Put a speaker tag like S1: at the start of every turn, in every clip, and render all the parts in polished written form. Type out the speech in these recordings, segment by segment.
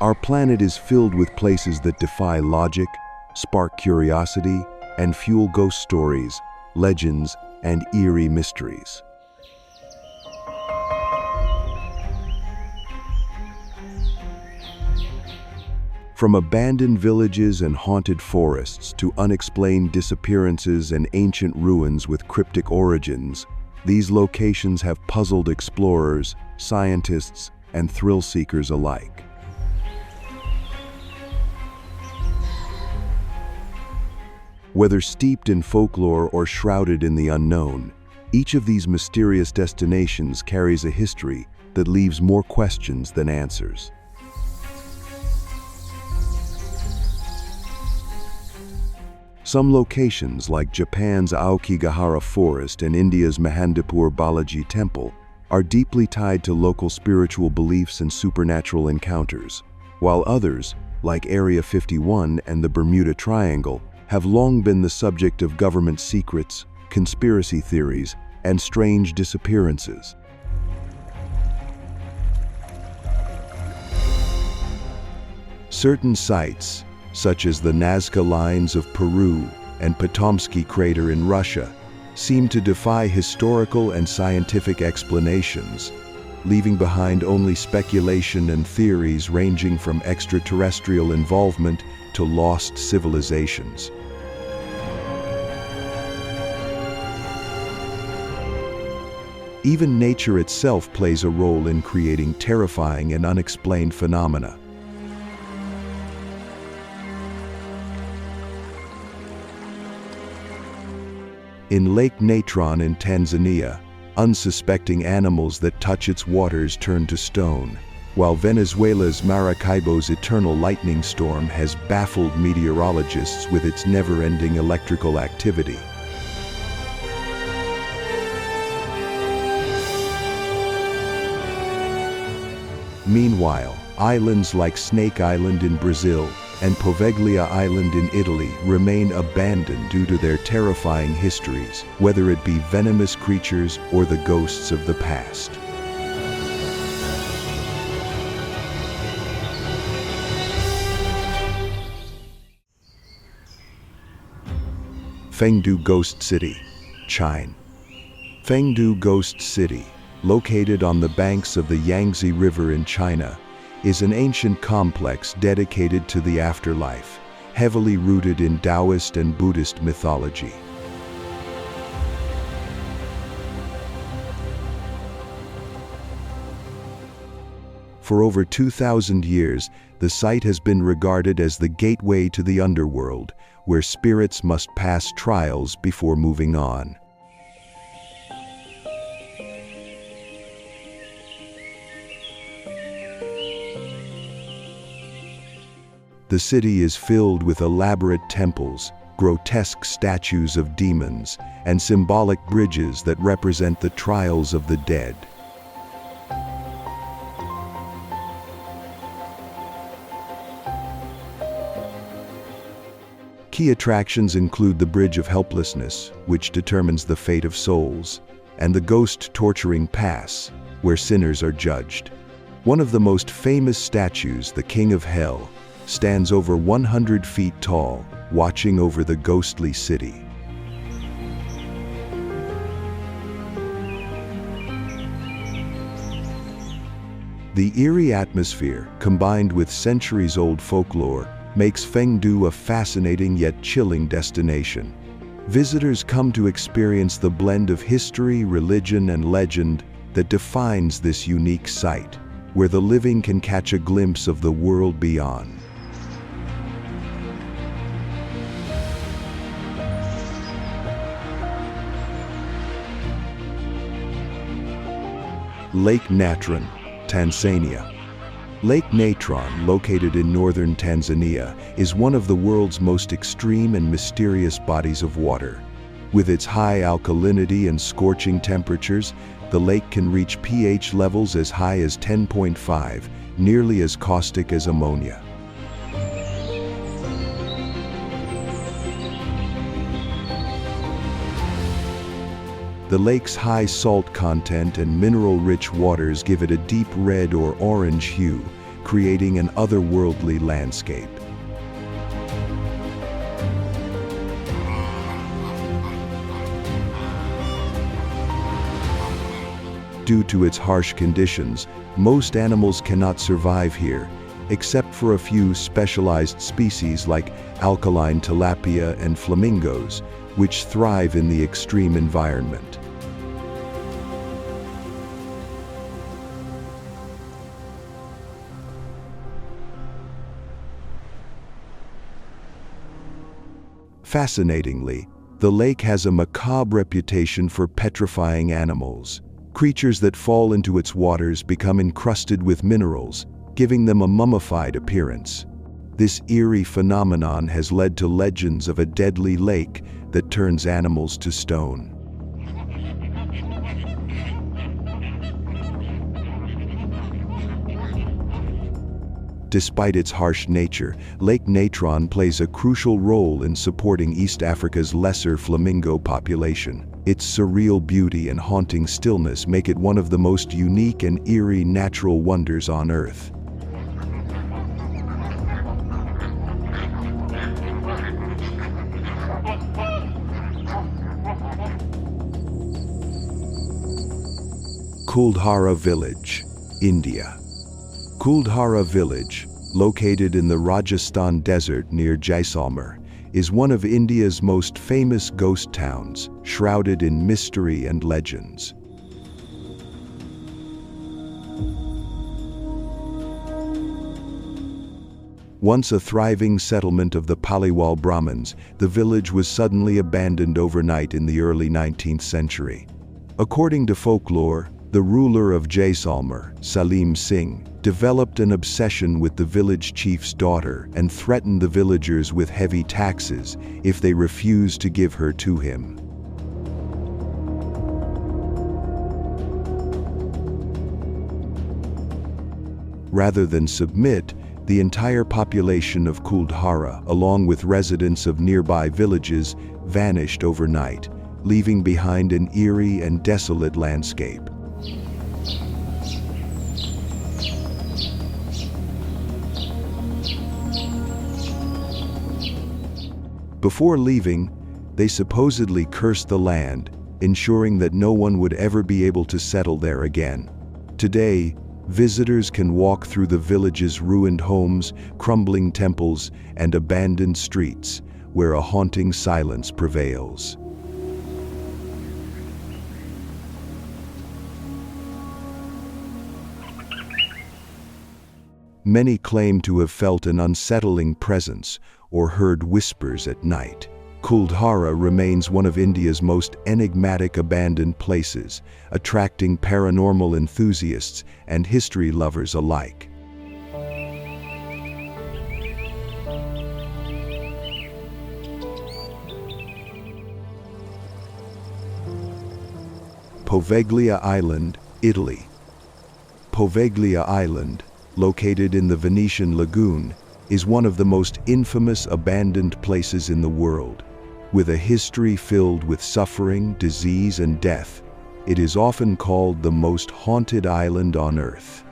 S1: Our planet is filled with places that defy logic, spark curiosity, and fuel ghost stories, legends, and eerie mysteries. From abandoned villages and haunted forests to unexplained disappearances and ancient ruins with cryptic origins, these locations have puzzled explorers, scientists, and thrill-seekers alike. Whether steeped in folklore or shrouded in the unknown, each of these mysterious destinations carries a history that leaves more questions than answers. Some locations, like Japan's Aokigahara Forest and India's Mahandipur Balaji Temple, are deeply tied to local spiritual beliefs and supernatural encounters, while others, like Area 51 and the Bermuda Triangle, have long been the subject of government secrets, conspiracy theories, and strange disappearances. Certain sites, such as the Nazca Lines of Peru and Potomsky Crater in Russia, seem to defy historical and scientific explanations, leaving behind only speculation and theories ranging from extraterrestrial involvement to lost civilizations. Even nature itself plays a role in creating terrifying and unexplained phenomena. In Lake Natron in Tanzania, unsuspecting animals that touch its waters turn to stone, while Venezuela's Maracaibo's eternal lightning storm has baffled meteorologists with its never-ending electrical activity. Meanwhile, islands like Snake Island in Brazil and Poveglia Island in Italy remain abandoned due to their terrifying histories, whether it be venomous creatures or the ghosts of the past. Fengdu Ghost City, China. Fengdu Ghost City, located on the banks of the Yangtze River in China, is an ancient complex dedicated to the afterlife, heavily rooted in Taoist and Buddhist mythology. For over 2,000 years, the site has been regarded as the gateway to the underworld, where spirits must pass trials before moving on. The city is filled with elaborate temples, grotesque statues of demons, and symbolic bridges that represent the trials of the dead. Key attractions include the Bridge of Helplessness, which determines the fate of souls, and the Ghost Torturing Pass, where sinners are judged. One of the most famous statues, the King of Hell, stands over 100 feet tall, watching over the ghostly city. The eerie atmosphere, combined with centuries-old folklore, makes Fengdu a fascinating yet chilling destination. Visitors come to experience the blend of history, religion, and legend that defines this unique site, where the living can catch a glimpse of the world beyond. Lake Natron, Tanzania. Lake Natron, located in northern Tanzania, is one of the world's most extreme and mysterious bodies of water. With its high alkalinity and scorching temperatures, the lake can reach pH levels as high as 10.5, nearly as caustic as ammonia. The lake's high salt content and mineral-rich waters give it a deep red or orange hue, creating an otherworldly landscape. Due to its harsh conditions, most animals cannot survive here, except for a few specialized species like alkaline tilapia and flamingos, which thrive in the extreme environment. Fascinatingly, the lake has a macabre reputation for petrifying animals. Creatures that fall into its waters become encrusted with minerals, giving them a mummified appearance. This eerie phenomenon has led to legends of a deadly lake that turns animals to stone. Despite its harsh nature, Lake Natron plays a crucial role in supporting East Africa's lesser flamingo population. Its surreal beauty and haunting stillness make it one of the most unique and eerie natural wonders on Earth. Kuldhara Village, India. Kuldhara Village, located in the Rajasthan desert near Jaisalmer, is one of India's most famous ghost towns, shrouded in mystery and legends. Once a thriving settlement of the Paliwal Brahmins, the village was suddenly abandoned overnight in the early 19th century. According to folklore, the ruler of Jaisalmer, Salim Singh, developed an obsession with the village chief's daughter and threatened the villagers with heavy taxes if they refused to give her to him. Rather than submit, the entire population of Kuldhara, along with residents of nearby villages, vanished overnight, leaving behind an eerie and desolate landscape. Before leaving, they supposedly cursed the land, ensuring that no one would ever be able to settle there again. Today, visitors can walk through the village's ruined homes, crumbling temples, and abandoned streets, where a haunting silence prevails. Many claim to have felt an unsettling presence or heard whispers at night. Kuldhara remains one of India's most enigmatic abandoned places, attracting paranormal enthusiasts and history lovers alike. Poveglia Island, Italy. Poveglia Island, located in the Venetian lagoon, is one of the most infamous abandoned places in the world. With a history filled with suffering, disease, and death, it is often called the most haunted island on Earth.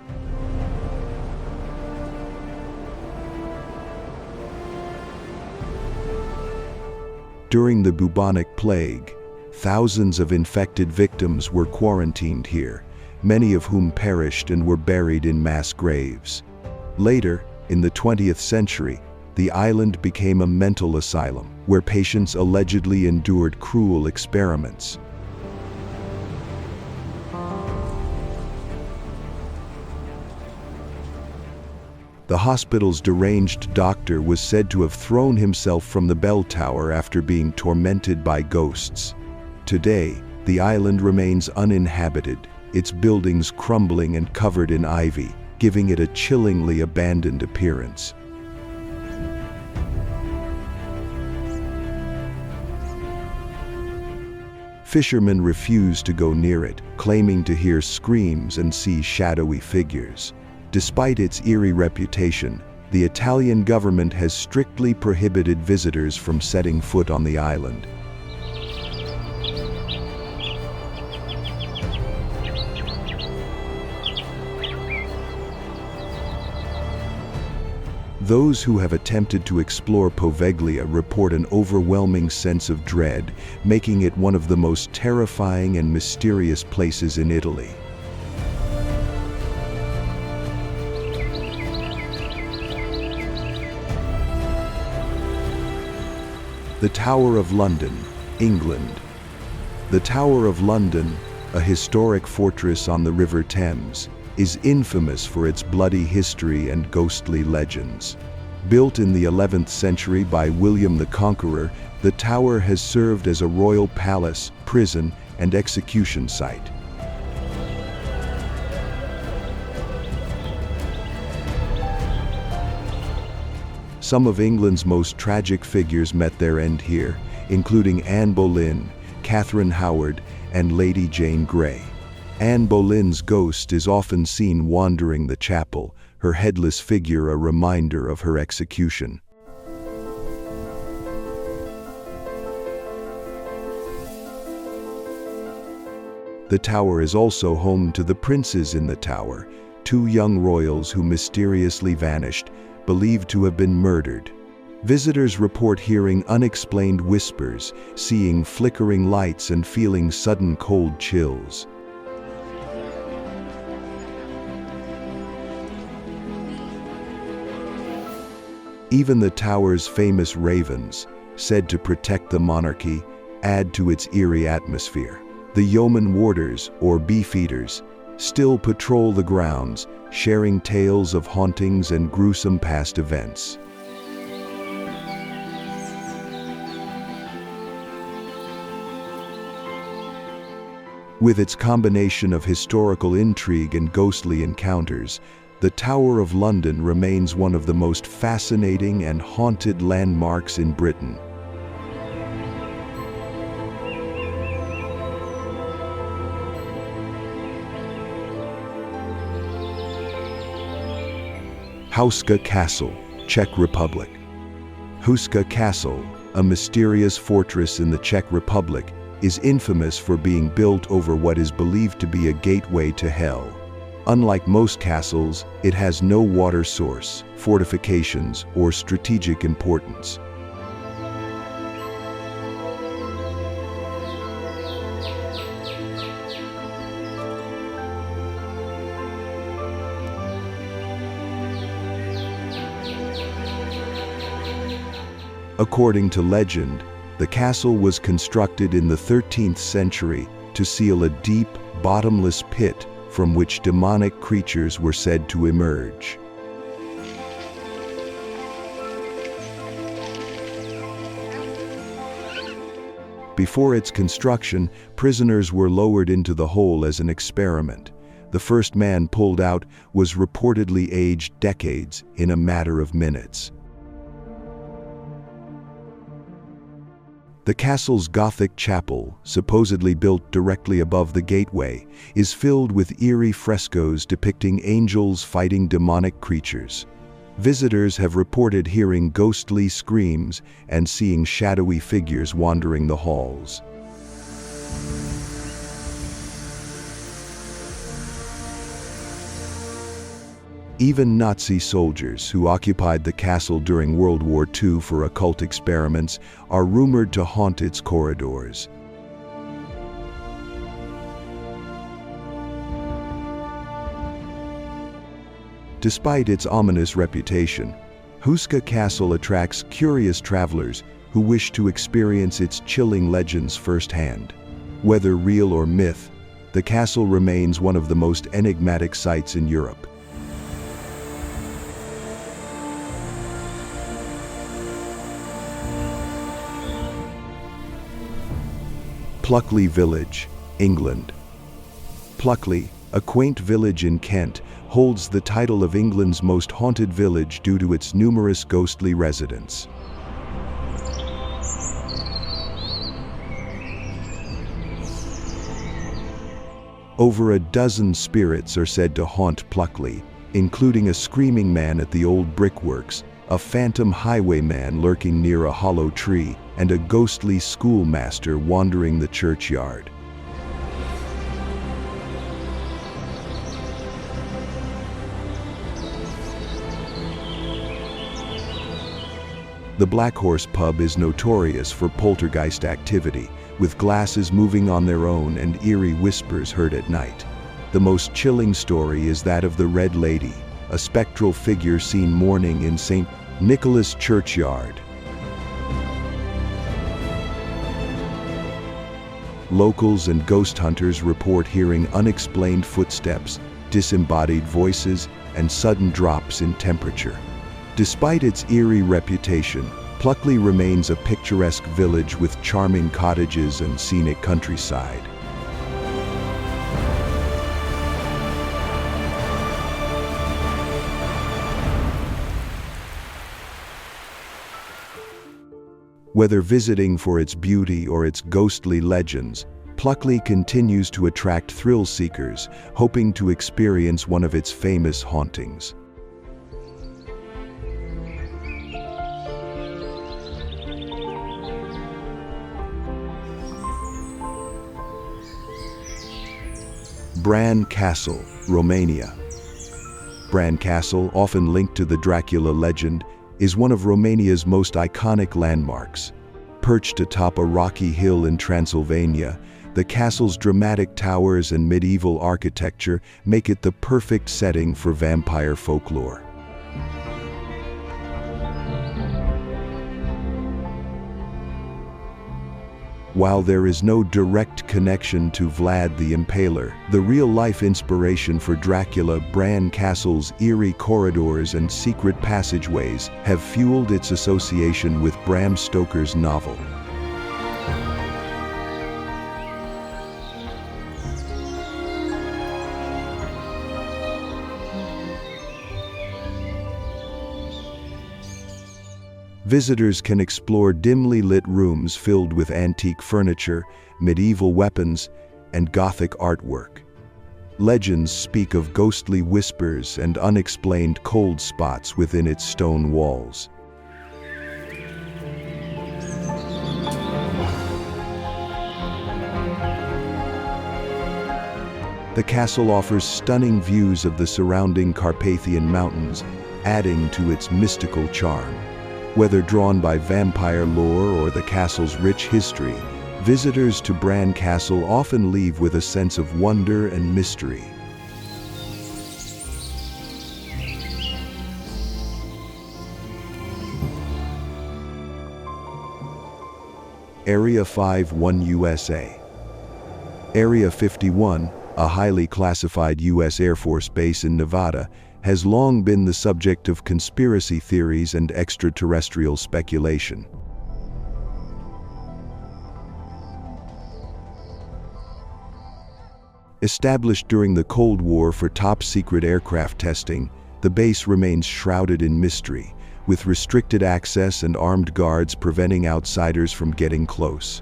S1: During the bubonic plague, thousands of infected victims were quarantined here, many of whom perished and were buried in mass graves. Later, in the 20th century, the island became a mental asylum, where patients allegedly endured cruel experiments. The hospital's deranged doctor was said to have thrown himself from the bell tower after being tormented by ghosts. Today, the island remains uninhabited, its buildings crumbling and covered in ivy, giving it a chillingly abandoned appearance. Fishermen refuse to go near it, claiming to hear screams and see shadowy figures. Despite its eerie reputation, the Italian government has strictly prohibited visitors from setting foot on the island. Those who have attempted to explore Poveglia report an overwhelming sense of dread, making it one of the most terrifying and mysterious places in Italy. The Tower of London, England. The Tower of London, a historic fortress on the River Thames, is infamous for its bloody history and ghostly legends. Built in the 11th century by William the Conqueror, the tower has served as a royal palace, prison, and execution site. Some of England's most tragic figures met their end here, including Anne Boleyn, Catherine Howard, and Lady Jane Grey. Anne Boleyn's ghost is often seen wandering the chapel, her headless figure a reminder of her execution. The tower is also home to the princes in the tower, two young royals who mysteriously vanished, believed to have been murdered. Visitors report hearing unexplained whispers, seeing flickering lights, and feeling sudden cold chills. Even the tower's famous ravens, said to protect the monarchy, add to its eerie atmosphere. The yeoman warders, or beefeaters, still patrol the grounds, sharing tales of hauntings and gruesome past events. With its combination of historical intrigue and ghostly encounters, the Tower of London remains one of the most fascinating and haunted landmarks in Britain. Houska Castle, Czech Republic. Houska Castle, a mysterious fortress in the Czech Republic, is infamous for being built over what is believed to be a gateway to hell. Unlike most castles, it has no water source, fortifications, or strategic importance. According to legend, the castle was constructed in the 13th century to seal a deep, bottomless pit from which demonic creatures were said to emerge. Before its construction, prisoners were lowered into the hole as an experiment. The first man pulled out was reportedly aged decades in a matter of minutes. The castle's Gothic chapel, supposedly built directly above the gateway, is filled with eerie frescoes depicting angels fighting demonic creatures. Visitors have reported hearing ghostly screams and seeing shadowy figures wandering the halls. Even Nazi soldiers who occupied the castle during World War II for occult experiments are rumored to haunt its corridors. Despite its ominous reputation, Houska Castle attracts curious travelers who wish to experience its chilling legends firsthand. Whether real or myth, the castle remains one of the most enigmatic sites in Europe. Pluckley Village, England. Pluckley, a quaint village in Kent, holds the title of England's most haunted village due to its numerous ghostly residents. Over a dozen spirits are said to haunt Pluckley, including a screaming man at the old brickworks, a phantom highwayman lurking near a hollow tree, and a ghostly schoolmaster wandering the churchyard. The Black Horse pub is notorious for poltergeist activity, with glasses moving on their own and eerie whispers heard at night. The most chilling story is that of the Red Lady, a spectral figure seen mourning in St. Nicholas churchyard. Locals and ghost hunters report hearing unexplained footsteps, disembodied voices, and sudden drops in temperature. Despite its eerie reputation, Pluckley remains a picturesque village with charming cottages and scenic countryside. Whether visiting for its beauty or its ghostly legends, Pluckley continues to attract thrill seekers, hoping to experience one of its famous hauntings. Bran Castle, Romania. Bran Castle, often linked to the Dracula legend, is one of Romania's most iconic landmarks. Perched atop a rocky hill in Transylvania, the castle's dramatic towers and medieval architecture make it the perfect setting for vampire folklore. While there is no direct connection to Vlad the Impaler, the real-life inspiration for Dracula, Bran Castle's eerie corridors and secret passageways have fueled its association with Bram Stoker's novel. Visitors can explore dimly lit rooms filled with antique furniture, medieval weapons, and Gothic artwork. Legends speak of ghostly whispers and unexplained cold spots within its stone walls. The castle offers stunning views of the surrounding Carpathian Mountains, adding to its mystical charm. Whether drawn by vampire lore or the castle's rich history, visitors to Bran Castle often leave with a sense of wonder and mystery. Area 51 USA. Area 51, a highly classified U.S. Air Force base in Nevada, has long been the subject of conspiracy theories and extraterrestrial speculation. Established during the Cold War for top-secret aircraft testing, the base remains shrouded in mystery, with restricted access and armed guards preventing outsiders from getting close.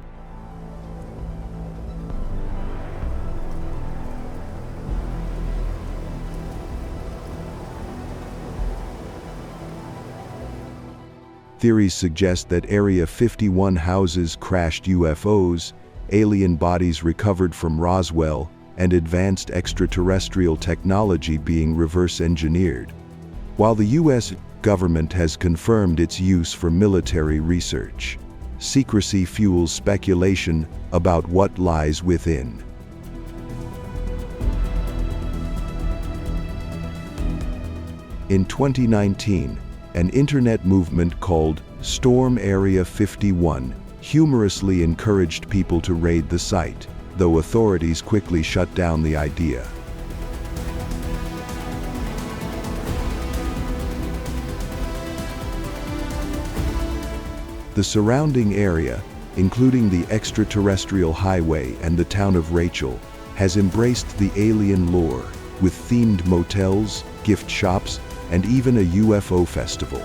S1: Theories suggest that Area 51 houses crashed UFOs, alien bodies recovered from Roswell, and advanced extraterrestrial technology being reverse-engineered. While the U.S. government has confirmed its use for military research, secrecy fuels speculation about what lies within. In 2019, an internet movement called Storm Area 51 humorously encouraged people to raid the site, though authorities quickly shut down the idea. The surrounding area, including the extraterrestrial highway and the town of Rachel, has embraced the alien lore, with themed motels, gift shops, and even a UFO festival.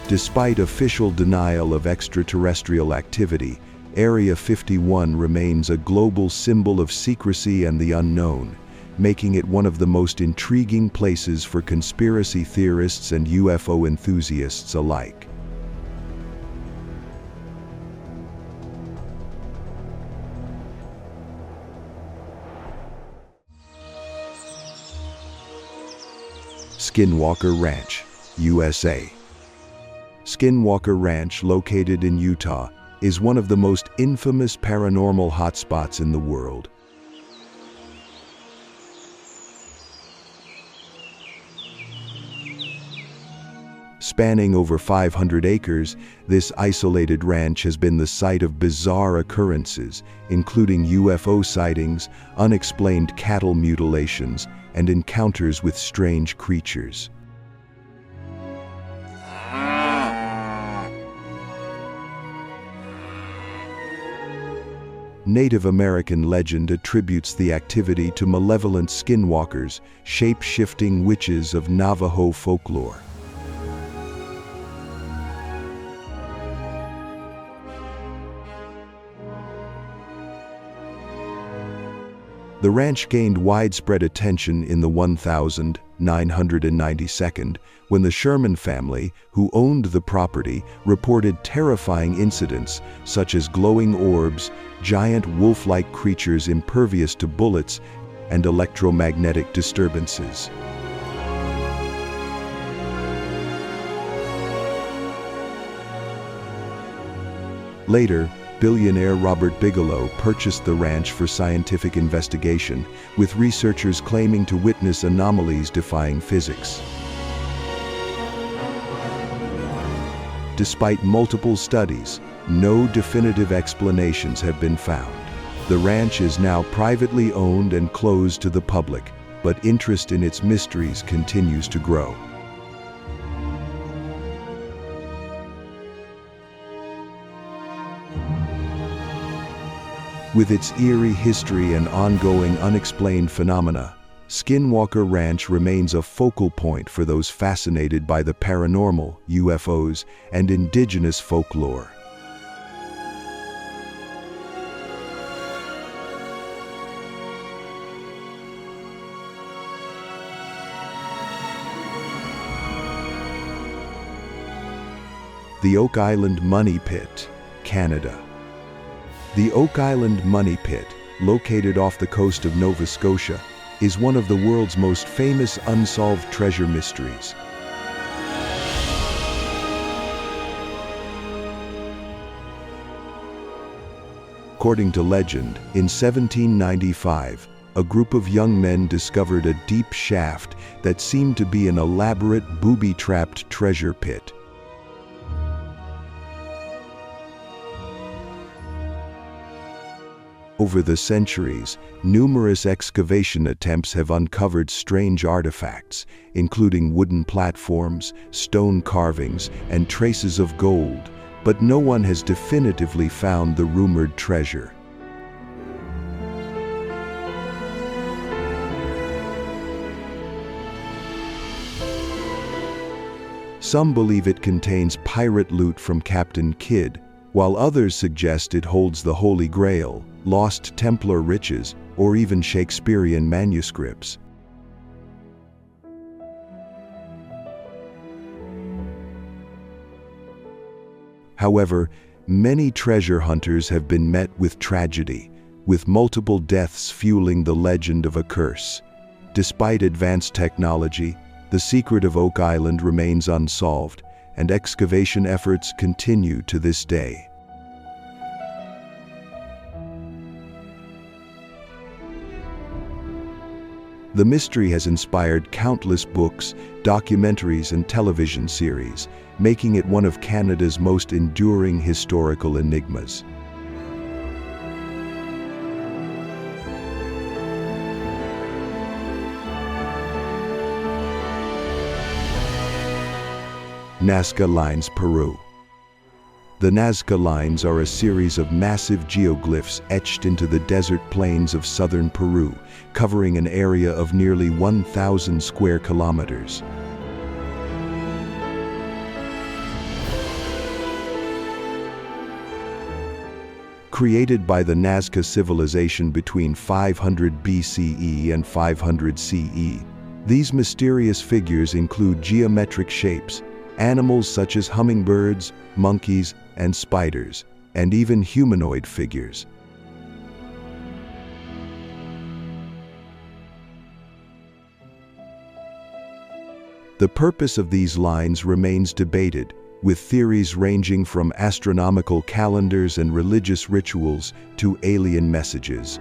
S1: Despite official denial of extraterrestrial activity, Area 51 remains a global symbol of secrecy and the unknown, making it one of the most intriguing places for conspiracy theorists and UFO enthusiasts alike. Skinwalker Ranch, USA. Skinwalker Ranch, located in Utah, is one of the most infamous paranormal hotspots in the world. Spanning over 500 acres, this isolated ranch has been the site of bizarre occurrences, including UFO sightings, unexplained cattle mutilations, and encounters with strange creatures. Native American legend attributes the activity to malevolent skinwalkers, shape-shifting witches of Navajo folklore. The ranch gained widespread attention in the 1992 when the Sherman family, who owned the property, reported terrifying incidents such as glowing orbs, giant wolf-like creatures impervious to bullets, and electromagnetic disturbances. Later, billionaire Robert Bigelow purchased the ranch for scientific investigation, with researchers claiming to witness anomalies defying physics. Despite multiple studies, no definitive explanations have been found. The ranch is now privately owned and closed to the public, but interest in its mysteries continues to grow. With its eerie history and ongoing unexplained phenomena, Skinwalker Ranch remains a focal point for those fascinated by the paranormal, UFOs, and indigenous folklore. The Oak Island Money Pit, Canada. The Oak Island Money Pit, located off the coast of Nova Scotia, is one of the world's most famous unsolved treasure mysteries. According to legend, in 1795, a group of young men discovered a deep shaft that seemed to be an elaborate booby-trapped treasure pit. Over the centuries, numerous excavation attempts have uncovered strange artifacts, including wooden platforms, stone carvings, and traces of gold, but no one has definitively found the rumored treasure. Some believe it contains pirate loot from Captain Kidd, while others suggest it holds the Holy Grail, lost Templar riches, or even Shakespearean manuscripts. However, many treasure hunters have been met with tragedy, with multiple deaths fueling the legend of a curse. Despite advanced technology, the secret of Oak Island remains unsolved, and excavation efforts continue to this day. The mystery has inspired countless books, documentaries, and television series, making it one of Canada's most enduring historical enigmas. Nazca Lines, Peru. The Nazca Lines are a series of massive geoglyphs etched into the desert plains of southern Peru, covering an area of nearly 1,000 square kilometers. Created by the Nazca civilization between 500 BCE and 500 CE, these mysterious figures include geometric shapes, animals such as hummingbirds, monkeys, and spiders, and even humanoid figures. The purpose of these lines remains debated, with theories ranging from astronomical calendars and religious rituals to alien messages.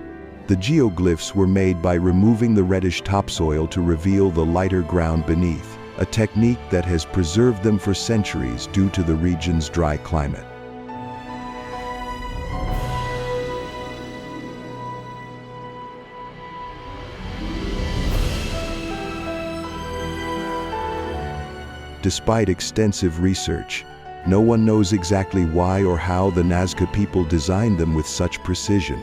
S1: The geoglyphs were made by removing the reddish topsoil to reveal the lighter ground beneath, a technique that has preserved them for centuries due to the region's dry climate. Despite extensive research, no one knows exactly why or how the Nazca people designed them with such precision.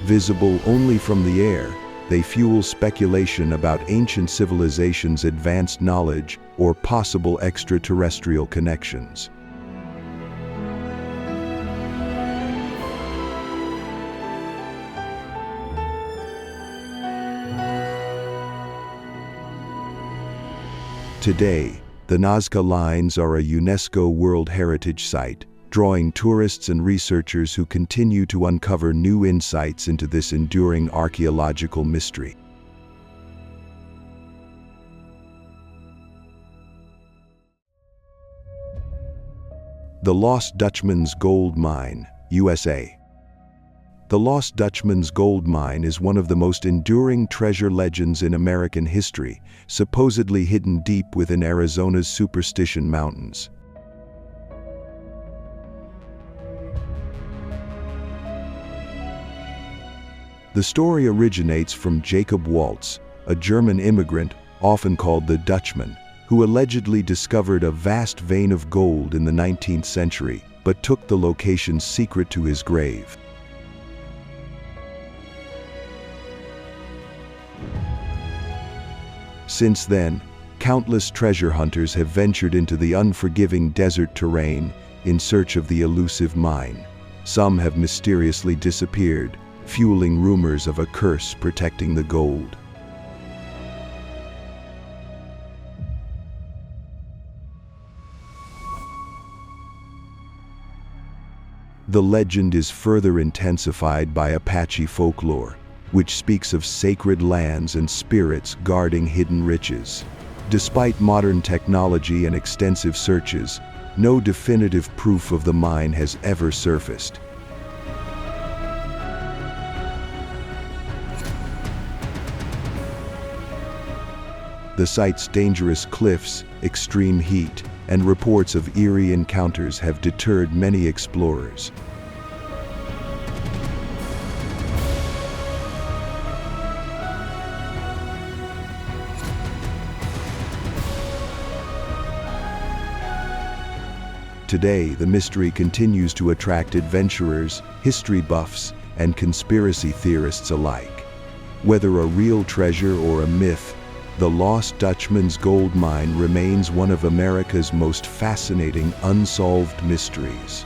S1: Visible only from the air, they fuel speculation about ancient civilizations' advanced knowledge or possible extraterrestrial connections. Today, the Nazca Lines are a UNESCO World Heritage Site, drawing tourists and researchers who continue to uncover new insights into this enduring archaeological mystery. The Lost Dutchman's Gold Mine, USA. The Lost Dutchman's Gold Mine is one of the most enduring treasure legends in American history, supposedly hidden deep within Arizona's Superstition Mountains. The story originates from Jacob Waltz, a German immigrant, often called the Dutchman, who allegedly discovered a vast vein of gold in the 19th century, but took the location's secret to his grave. Since then, countless treasure hunters have ventured into the unforgiving desert terrain in search of the elusive mine. Some have mysteriously disappeared, fueling rumors of a curse protecting the gold. The legend is further intensified by Apache folklore, which speaks of sacred lands and spirits guarding hidden riches. Despite modern technology and extensive searches, no definitive proof of the mine has ever surfaced. The site's dangerous cliffs, extreme heat, and reports of eerie encounters have deterred many explorers. Today, the mystery continues to attract adventurers, history buffs, and conspiracy theorists alike. Whether a real treasure or a myth, the Lost Dutchman's Gold Mine remains one of America's most fascinating unsolved mysteries.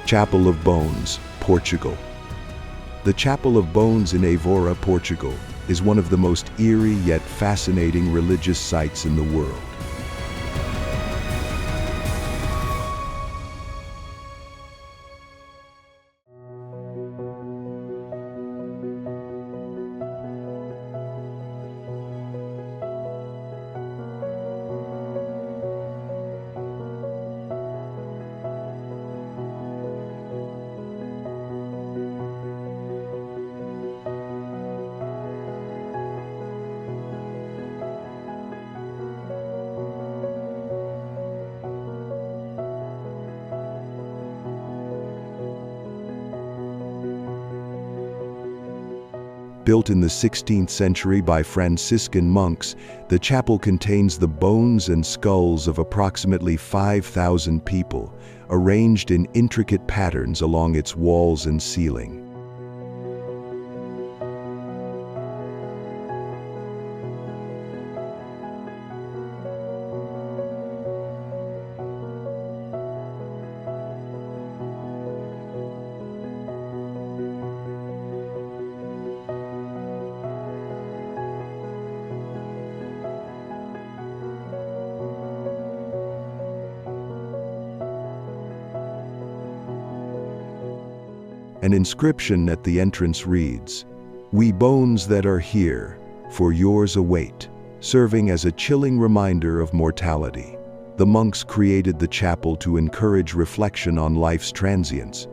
S1: Chapel of Bones, Portugal. The Chapel of Bones in Évora, Portugal, is one of the most eerie yet fascinating religious sites in the world. Built in the 16th century by Franciscan monks, the chapel contains the bones and skulls of approximately 5,000 people, arranged in intricate patterns along its walls and ceiling. An inscription at the entrance reads, "We bones that are here, for yours await," serving as a chilling reminder of mortality. The monks created the chapel to encourage reflection on life's transience.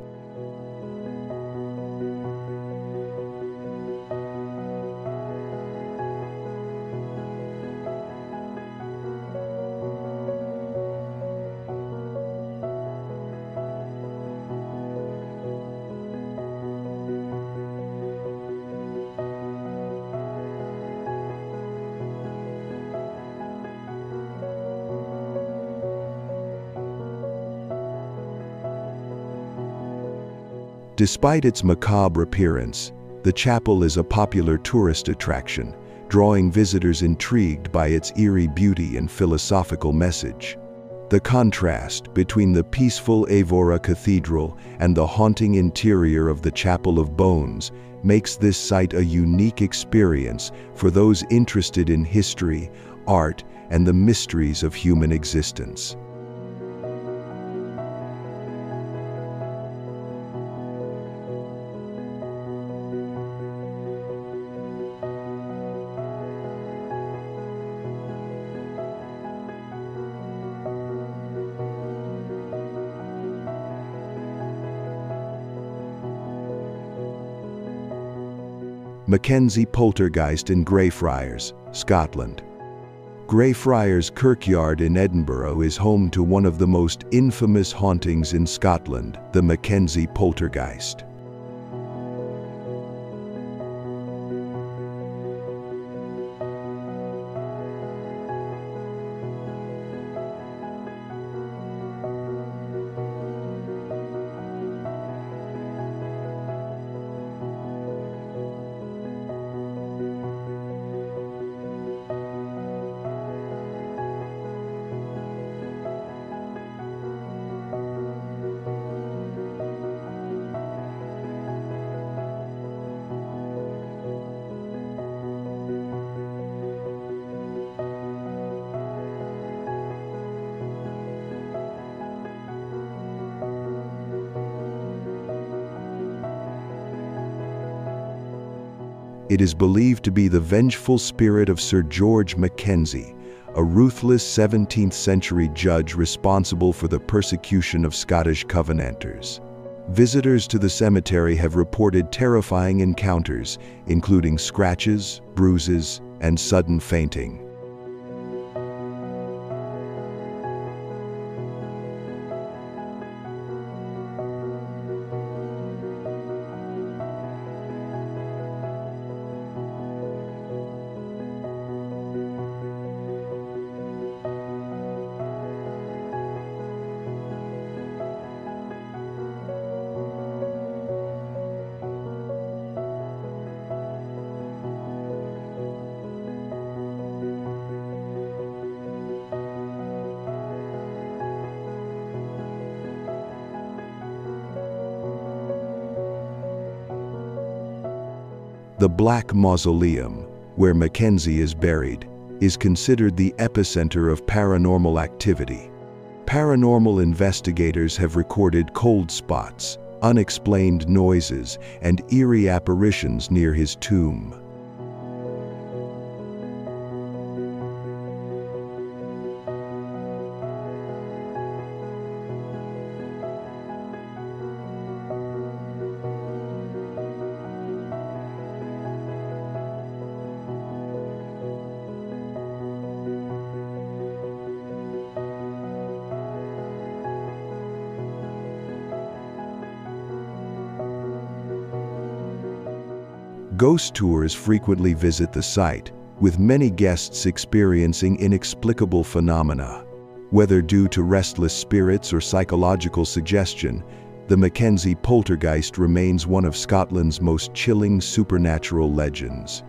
S1: Despite its macabre appearance, the chapel is a popular tourist attraction, drawing visitors intrigued by its eerie beauty and philosophical message. The contrast between the peaceful Evora Cathedral and the haunting interior of the Chapel of Bones makes this site a unique experience for those interested in history, art, and the mysteries of human existence. Mackenzie Poltergeist in Greyfriars, Scotland. Greyfriars Kirkyard in Edinburgh is home to one of the most infamous hauntings in Scotland, the Mackenzie Poltergeist. It is believed to be the vengeful spirit of Sir George Mackenzie, a ruthless 17th-century judge responsible for the persecution of Scottish Covenanters. Visitors to the cemetery have reported terrifying encounters, including scratches, bruises, and sudden fainting. The Black Mausoleum, where Mackenzie is buried, is considered the epicenter of paranormal activity. Paranormal investigators have recorded cold spots, unexplained noises, and eerie apparitions near his tomb. Ghost tours frequently visit the site, with many guests experiencing inexplicable phenomena. Whether due to restless spirits or psychological suggestion, the Mackenzie Poltergeist remains one of Scotland's most chilling supernatural legends.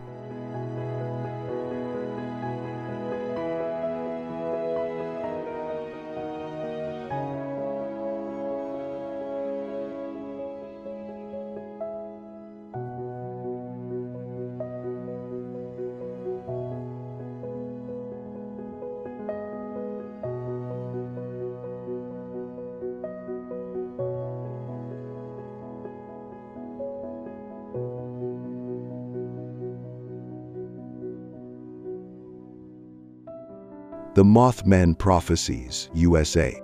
S1: The Mothman Prophecies, USA.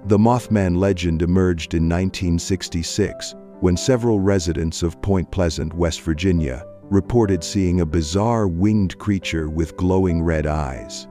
S1: The Mothman legend emerged in 1966 when several residents of Point Pleasant, West Virginia, reported seeing a bizarre winged creature with glowing red eyes.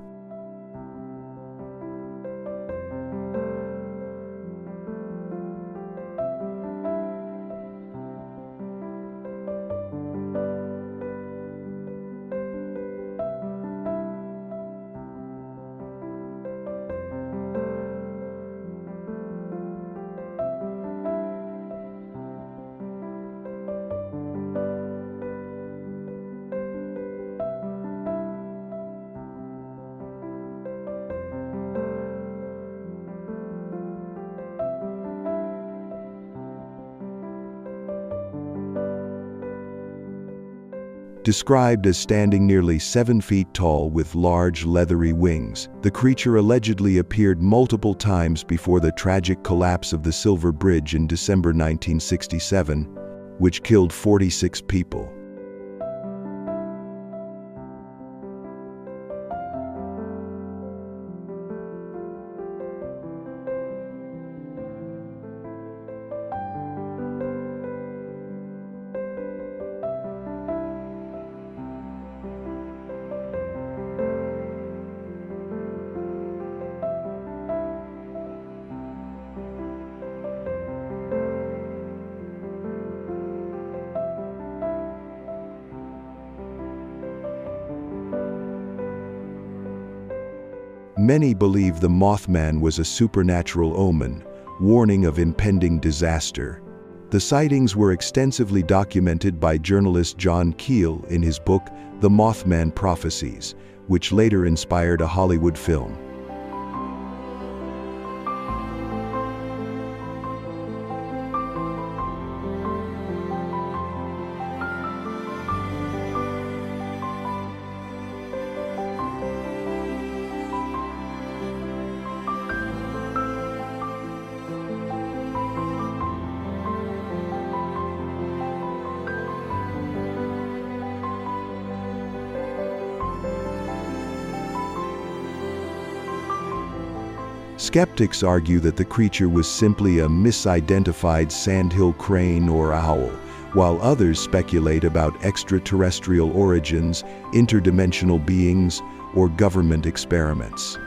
S1: Described as standing nearly 7 feet tall with large, leathery wings, the creature allegedly appeared multiple times before the tragic collapse of the Silver Bridge in December 1967, which killed 46 people. Many believe the Mothman was a supernatural omen, warning of impending disaster. The sightings were extensively documented by journalist John Keel in his book, The Mothman Prophecies, which later inspired a Hollywood film. Skeptics argue that the creature was simply a misidentified sandhill crane or owl, while others speculate about extraterrestrial origins, interdimensional beings, or government experiments.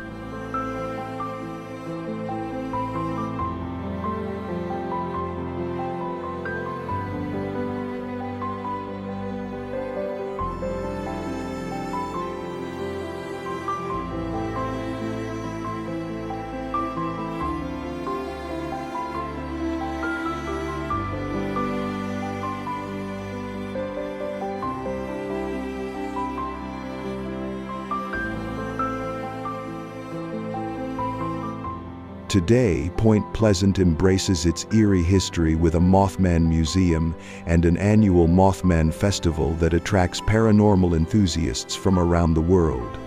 S1: Today, Point Pleasant embraces its eerie history with a Mothman Museum and an annual Mothman Festival that attracts paranormal enthusiasts from around the world.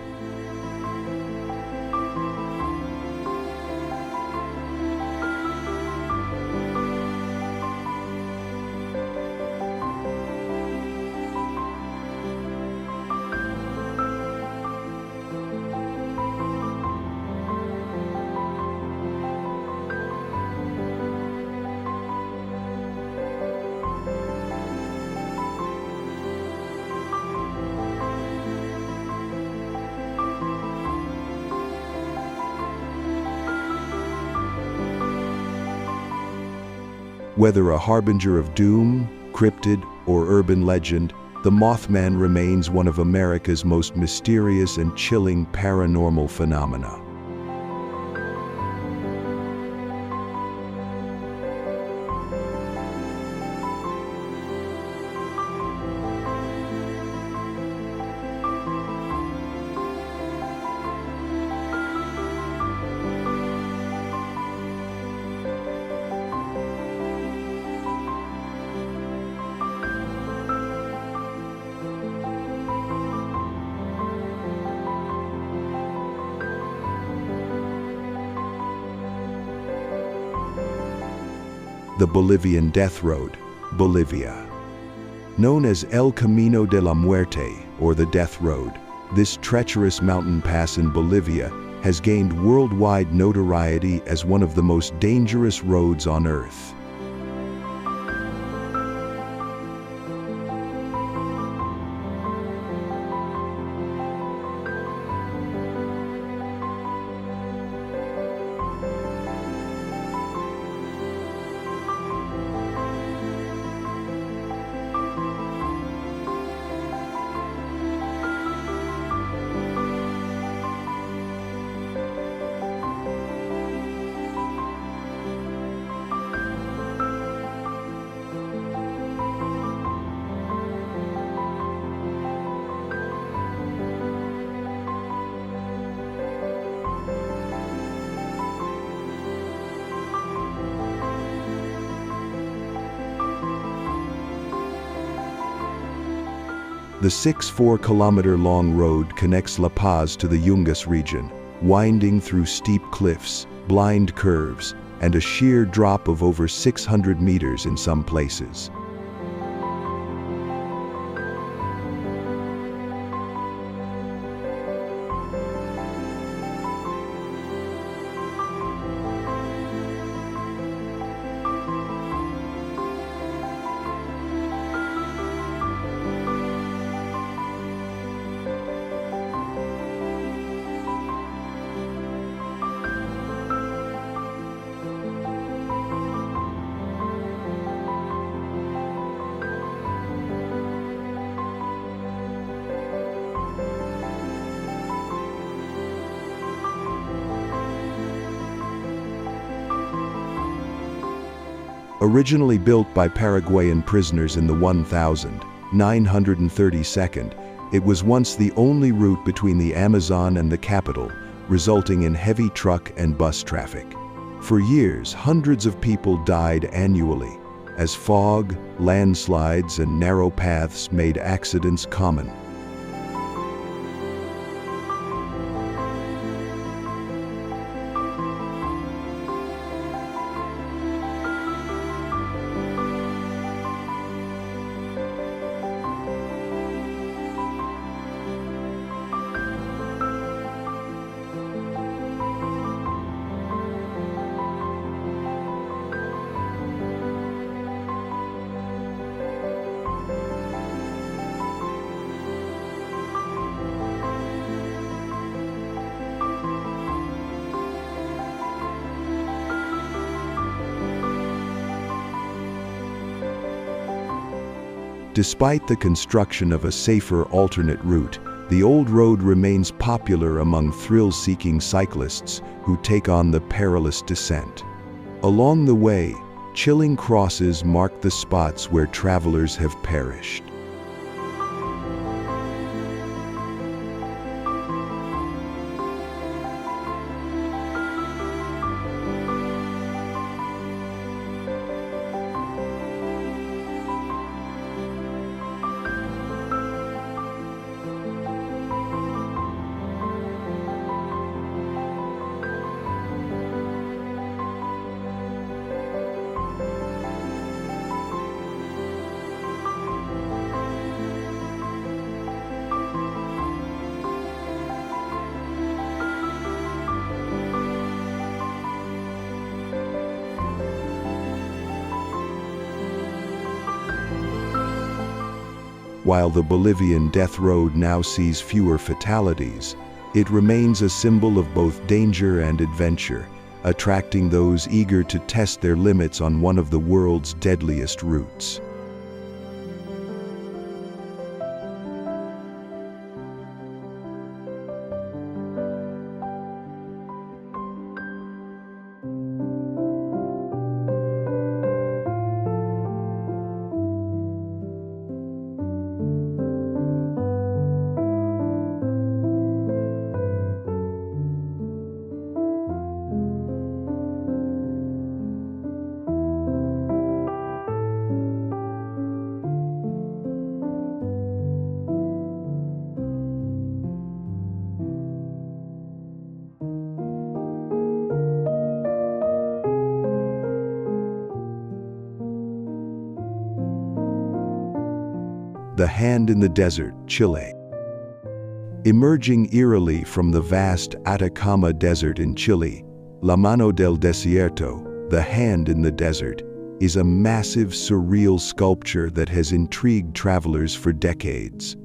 S1: Whether a harbinger of doom, cryptid, or urban legend, the Mothman remains one of America's most mysterious and chilling paranormal phenomena. The Bolivian Death Road, Bolivia. Known as El Camino de la Muerte, or the Death Road, this treacherous mountain pass in Bolivia has gained worldwide notoriety as one of the most dangerous roads on Earth. The 6.4-kilometer-long road connects La Paz to the Yungas region, winding through steep cliffs, blind curves, and a sheer drop of over 600 meters in some places. Originally built by Paraguayan prisoners in the 1932nd, it was once the only route between the Amazon and the capital, resulting in heavy truck and bus traffic. For years, hundreds of people died annually, as fog, landslides, and narrow paths made accidents common. Despite the construction of a safer alternate route, the old road remains popular among thrill-seeking cyclists who take on the perilous descent. Along the way, chilling crosses mark the spots where travelers have perished. While the Bolivian death road now sees fewer fatalities, it remains a symbol of both danger and adventure, attracting those eager to test their limits on one of the world's deadliest routes. The Hand in the Desert, Chile. Emerging eerily from the vast Atacama Desert in Chile, La Mano del Desierto, the Hand in the Desert, is a massive, surreal sculpture that has intrigued travelers for decades.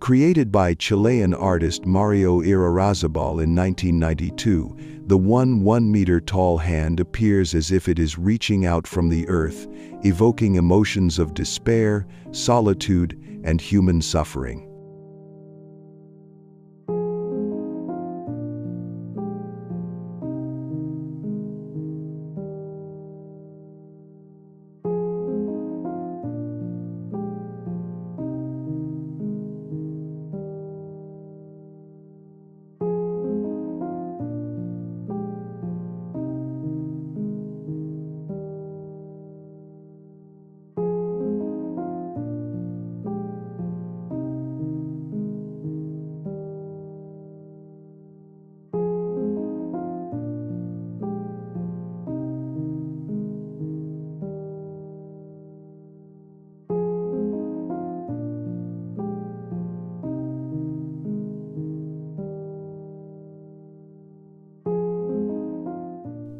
S1: Created by Chilean artist Mario Irarrázaval in 1992, the 1 meter-tall hand appears as if it is reaching out from the earth, evoking emotions of despair, solitude, and human suffering.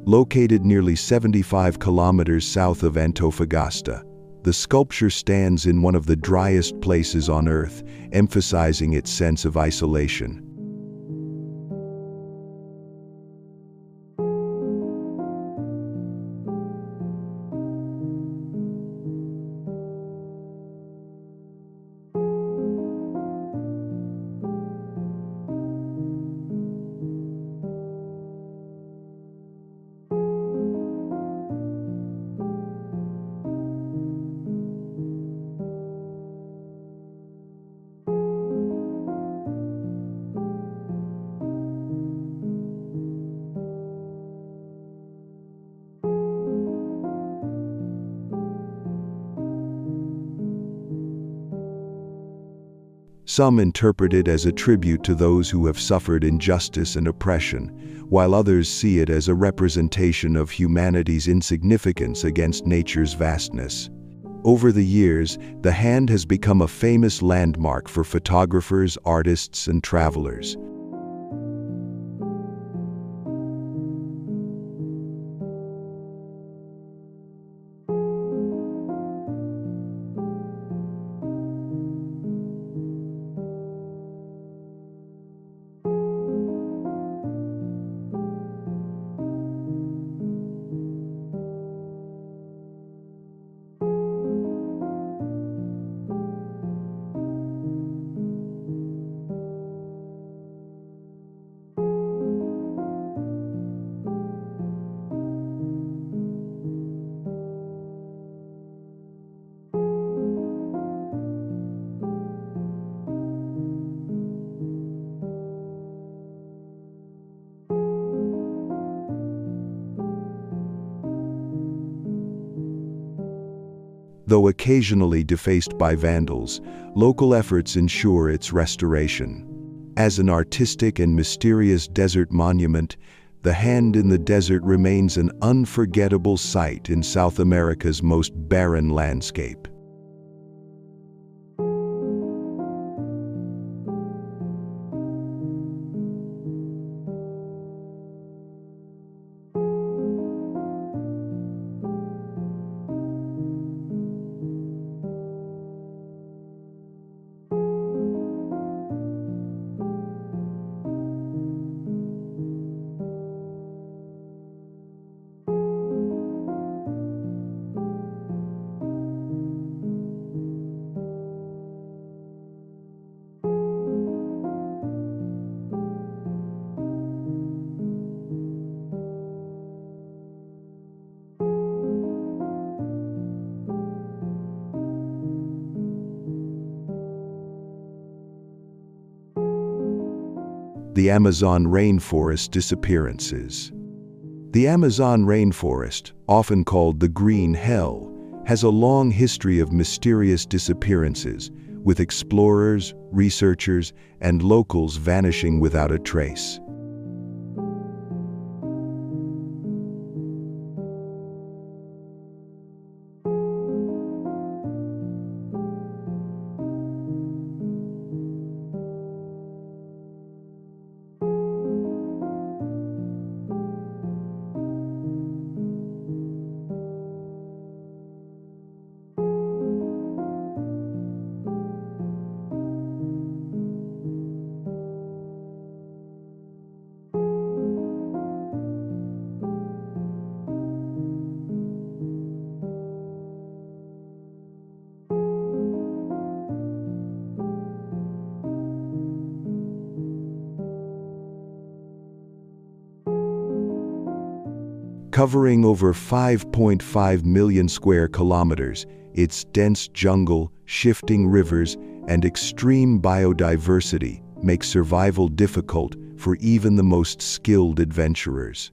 S1: Located nearly 75 kilometers south of Antofagasta, the sculpture stands in one of the driest places on Earth, emphasizing its sense of isolation. Some interpret it as a tribute to those who have suffered injustice and oppression, while others see it as a representation of humanity's insignificance against nature's vastness. Over the years, the hand has become a famous landmark for photographers, artists, and travelers. Though occasionally defaced by vandals, local efforts ensure its restoration. As an artistic and mysterious desert monument, the Hand in the Desert remains an unforgettable sight in South America's most barren landscape. the Amazon rainforest disappearances. The Amazon rainforest, often called the Green Hell, has a long history of mysterious disappearances, with explorers, researchers, and locals vanishing without a trace. Covering over 5.5 million square kilometers, its dense jungle, shifting rivers, and extreme biodiversity make survival difficult for even the most skilled adventurers.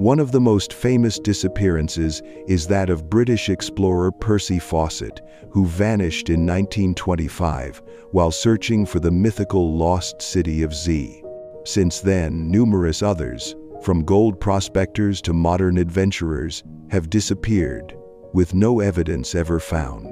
S1: One of the most famous disappearances is that of British explorer Percy Fawcett, who vanished in 1925 while searching for the mythical lost city of Z. Since then, numerous others, from gold prospectors to modern adventurers, have disappeared, with no evidence ever found.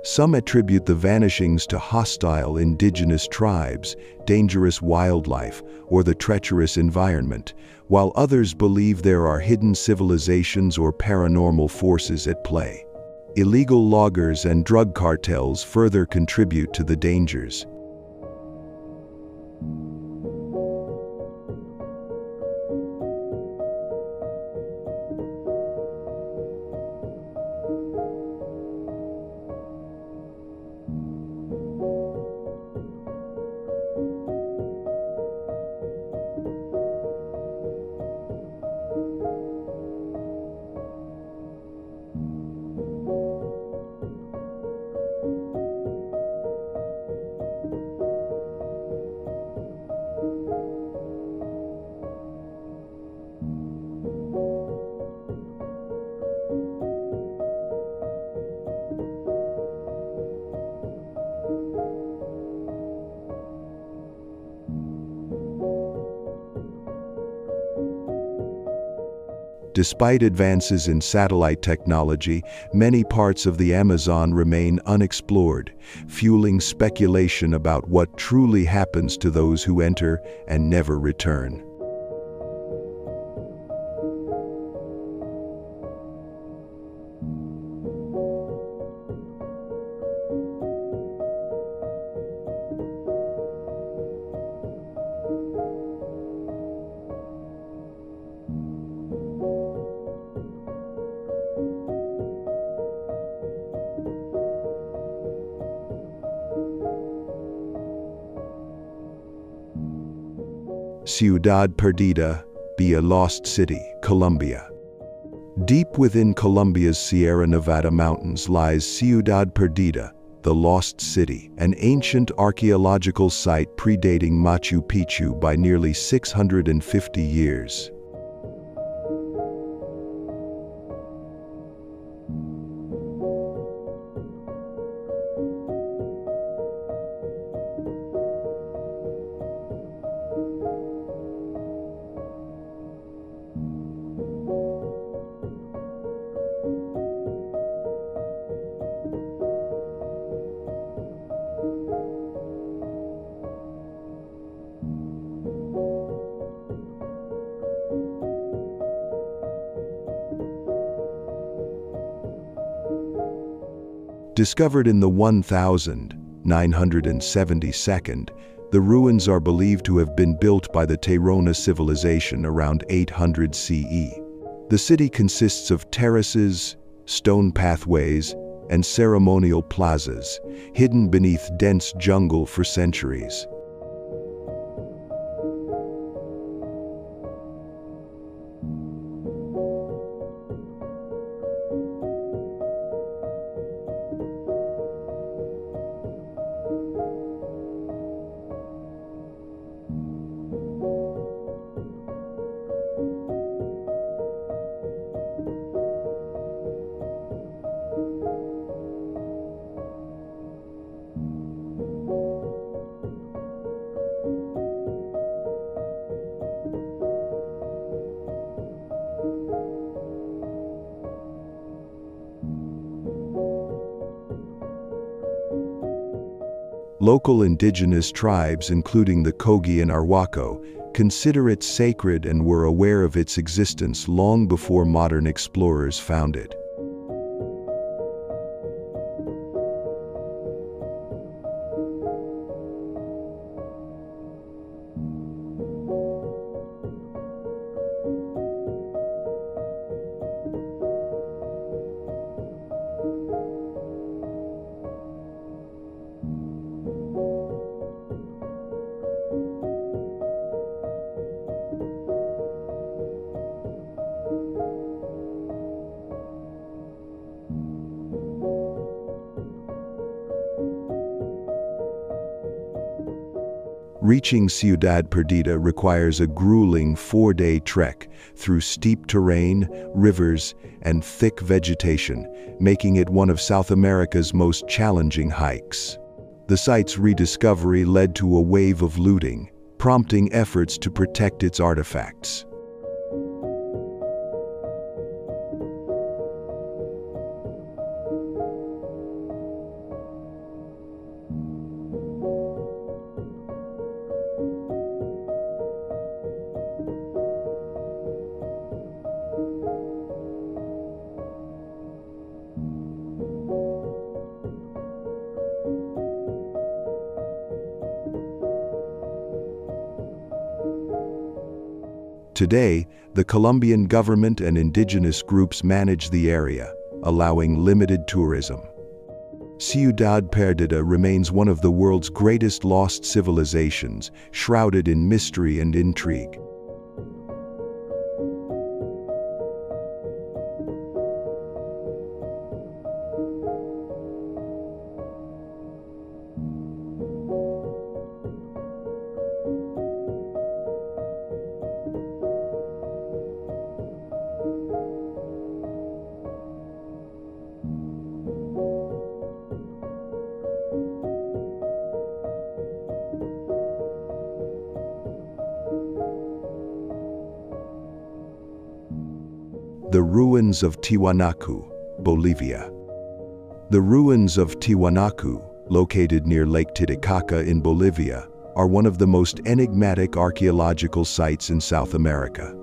S1: Some attribute the vanishings to hostile indigenous tribes, dangerous wildlife, or the treacherous environment, while others believe there are hidden civilizations or paranormal forces at play. Illegal loggers and drug cartels further contribute to the dangers. Despite advances in satellite technology, many parts of the Amazon remain unexplored, fueling speculation about what truly happens to those who enter and never return. Ciudad Perdida, be a lost city, Colombia. Deep within Colombia's Sierra Nevada mountains lies Ciudad Perdida, the lost city, an ancient archaeological site predating Machu Picchu by nearly 650 years. Discovered in the 1972, the ruins are believed to have been built by the Tairona civilization around 800 CE. The city consists of terraces, stone pathways, and ceremonial plazas, hidden beneath dense jungle for centuries. Local indigenous tribes, including the Kogi and Arhuaco, consider it sacred and were aware of its existence long before modern explorers found it. Reaching Ciudad Perdida requires a grueling 4-day trek through steep terrain, rivers, and thick vegetation, making it one of South America's most challenging hikes. The site's rediscovery led to a wave of looting, prompting efforts to protect its artifacts. Today, the Colombian government and indigenous groups manage the area, allowing limited tourism. Ciudad Perdida remains one of the world's greatest lost civilizations, shrouded in mystery and intrigue. The ruins of Tiwanaku, Bolivia. The ruins of Tiwanaku, located near Lake Titicaca in Bolivia, are one of the most enigmatic archaeological sites in South America.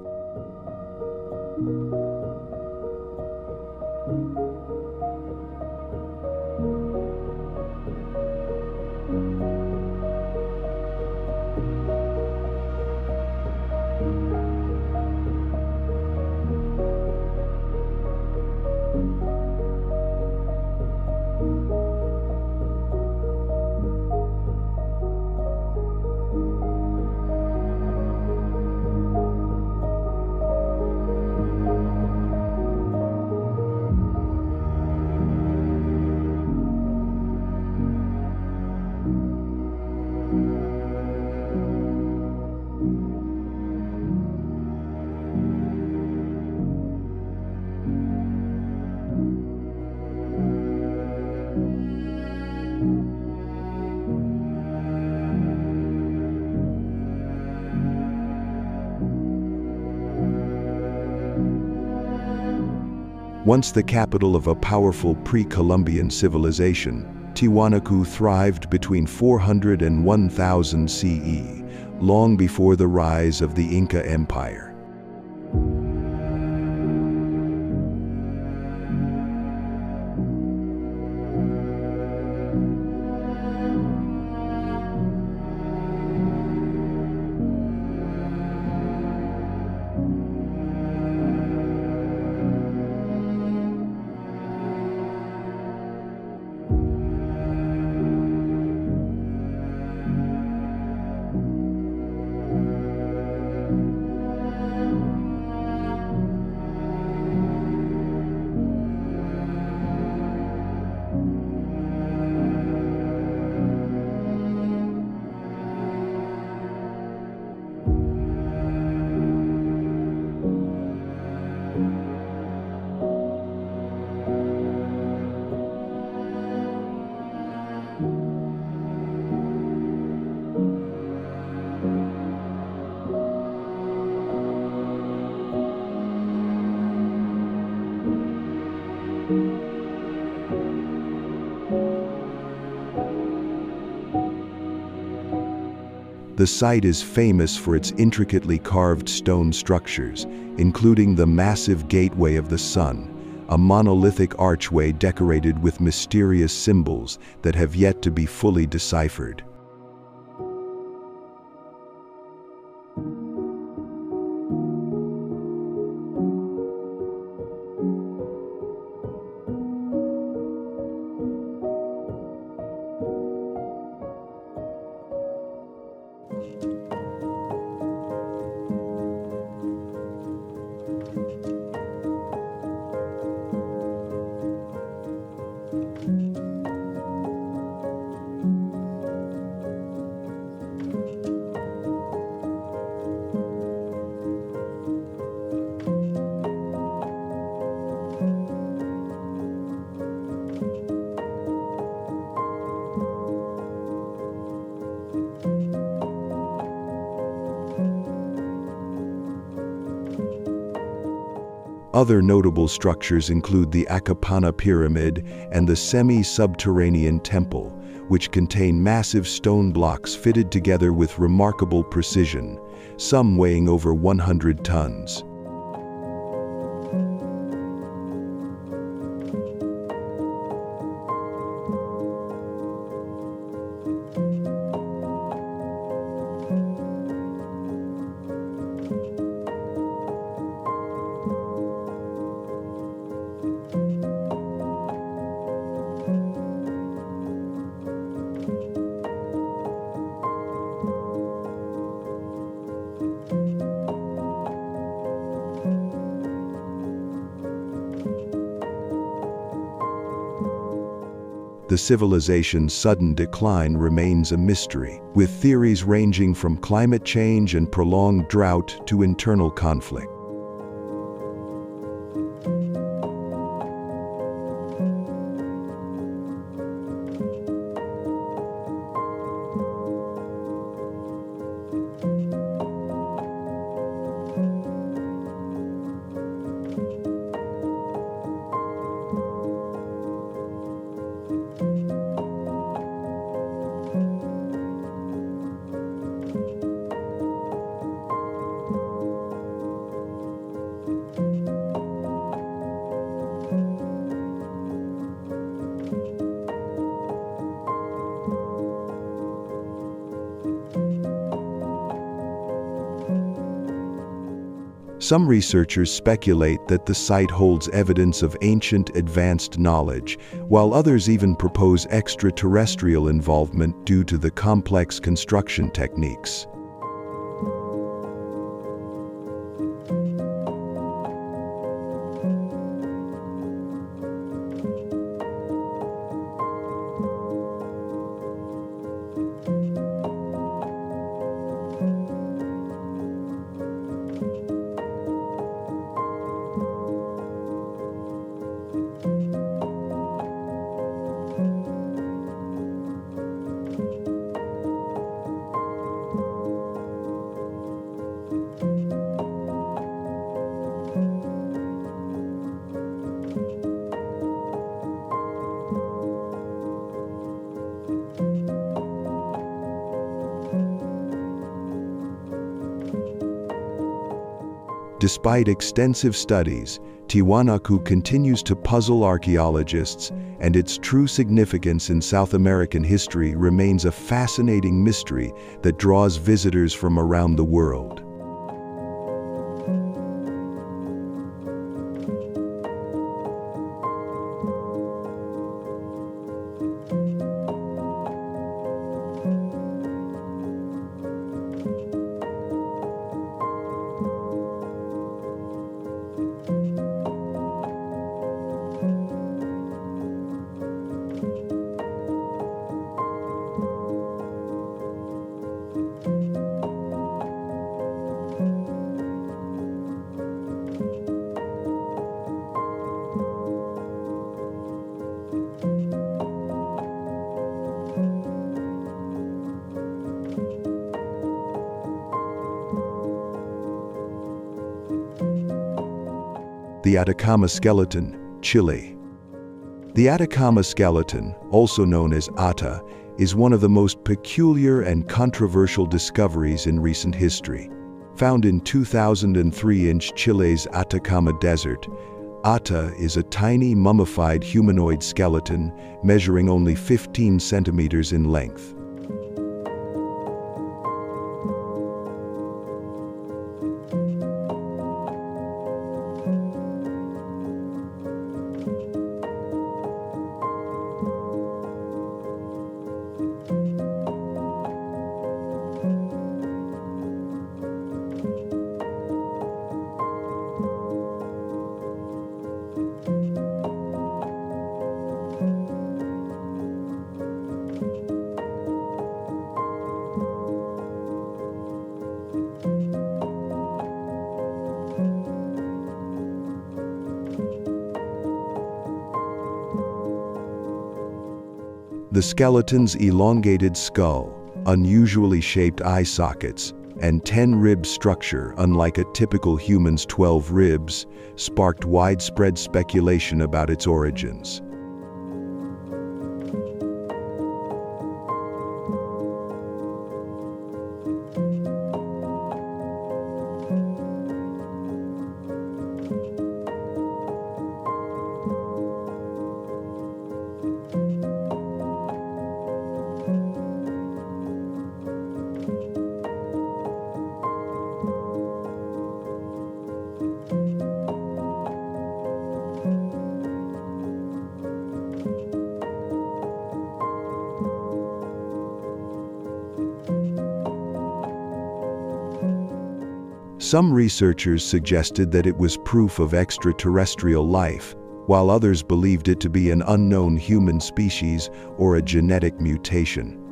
S1: Once the capital of a powerful pre-Columbian civilization, Tiwanaku thrived between 400 and 1000 CE, long before the rise of the Inca Empire. The site is famous for its intricately carved stone structures, including the massive Gateway of the Sun, a monolithic archway decorated with mysterious symbols that have yet to be fully deciphered. Other notable structures include the Akapana Pyramid and the semi-subterranean temple, which contain massive stone blocks fitted together with remarkable precision, some weighing over 100 tons. The civilization's sudden decline remains a mystery, with theories ranging from climate change and prolonged drought to internal conflict. Some researchers speculate that the site holds evidence of ancient advanced knowledge, while others even propose extraterrestrial involvement due to the complex construction techniques. Despite extensive studies, Tiwanaku continues to puzzle archaeologists, and its true significance in South American history remains a fascinating mystery that draws visitors from around the world. The Atacama skeleton, Chile. The Atacama skeleton, also known as Ata, is one of the most peculiar and controversial discoveries in recent history. Found in 2003 in Chile's Atacama Desert, Ata is a tiny mummified humanoid skeleton measuring only 15 centimeters in length. The skeleton's elongated skull, unusually shaped eye sockets, and 10-rib structure, unlike a typical human's 12 ribs, sparked widespread speculation about its origins. Some researchers suggested that it was proof of extraterrestrial life, while others believed it to be an unknown human species or a genetic mutation.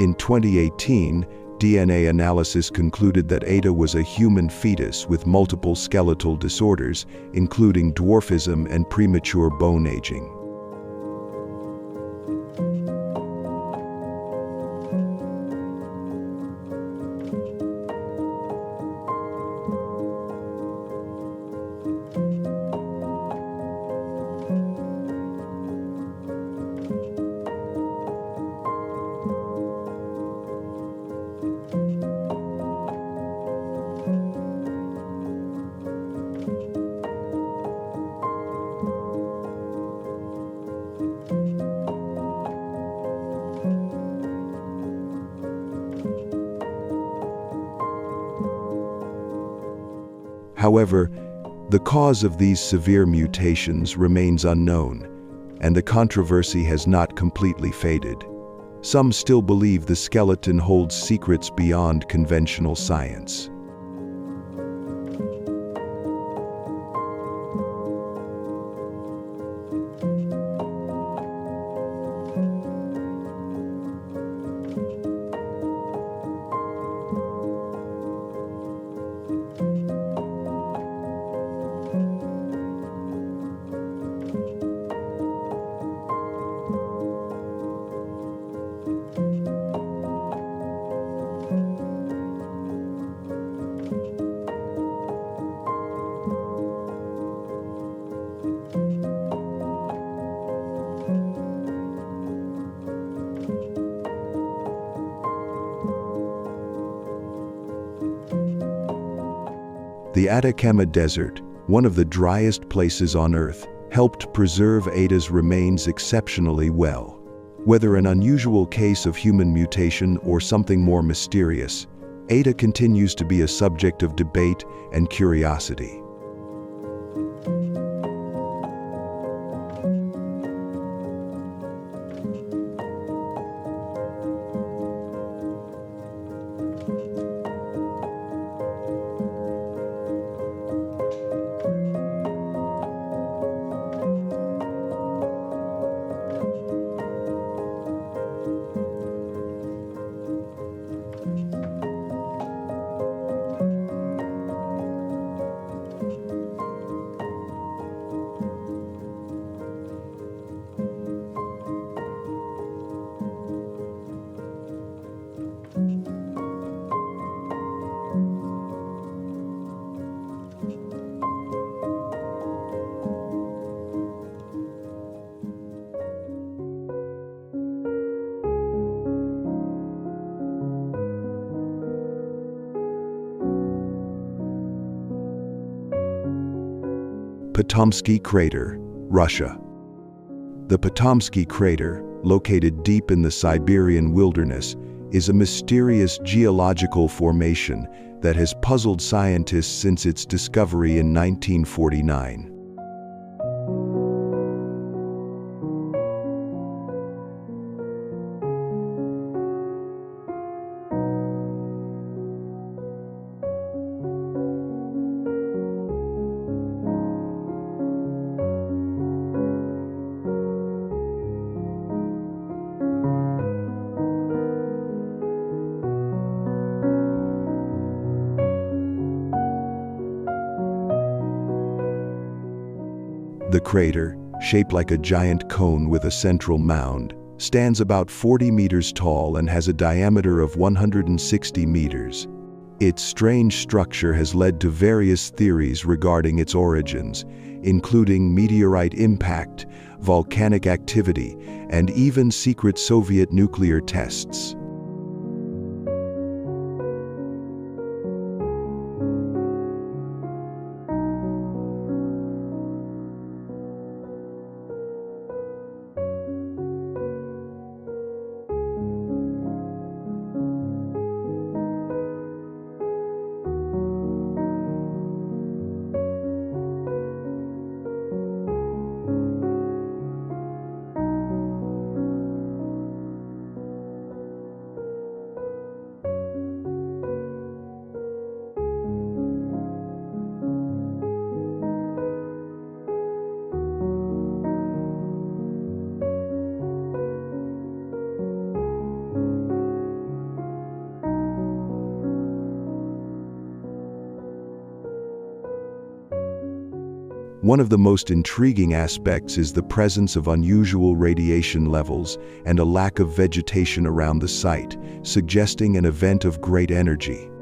S1: In 2018, DNA analysis concluded that Ada was a human fetus with multiple skeletal disorders, including dwarfism and premature bone aging. However, the cause of these severe mutations remains unknown, and the controversy has not completely faded. Some still believe the skeleton holds secrets beyond conventional science. The Atacama Desert, one of the driest places on Earth, helped preserve Ada's remains exceptionally well. Whether an unusual case of human mutation or something more mysterious, Ada continues to be a subject of debate and curiosity. Potomsky Crater, Russia. The Potomsky Crater, located deep in the Siberian wilderness, is a mysterious geological formation that has puzzled scientists since its discovery in 1949. The crater, shaped like a giant cone with a central mound, stands about 40 meters tall and has a diameter of 160 meters. Its strange structure has led to various theories regarding its origins, including meteorite impact, volcanic activity, and even secret Soviet nuclear tests. One of the most intriguing aspects is the presence of unusual radiation levels and a lack of vegetation around the site, suggesting an event of great energy.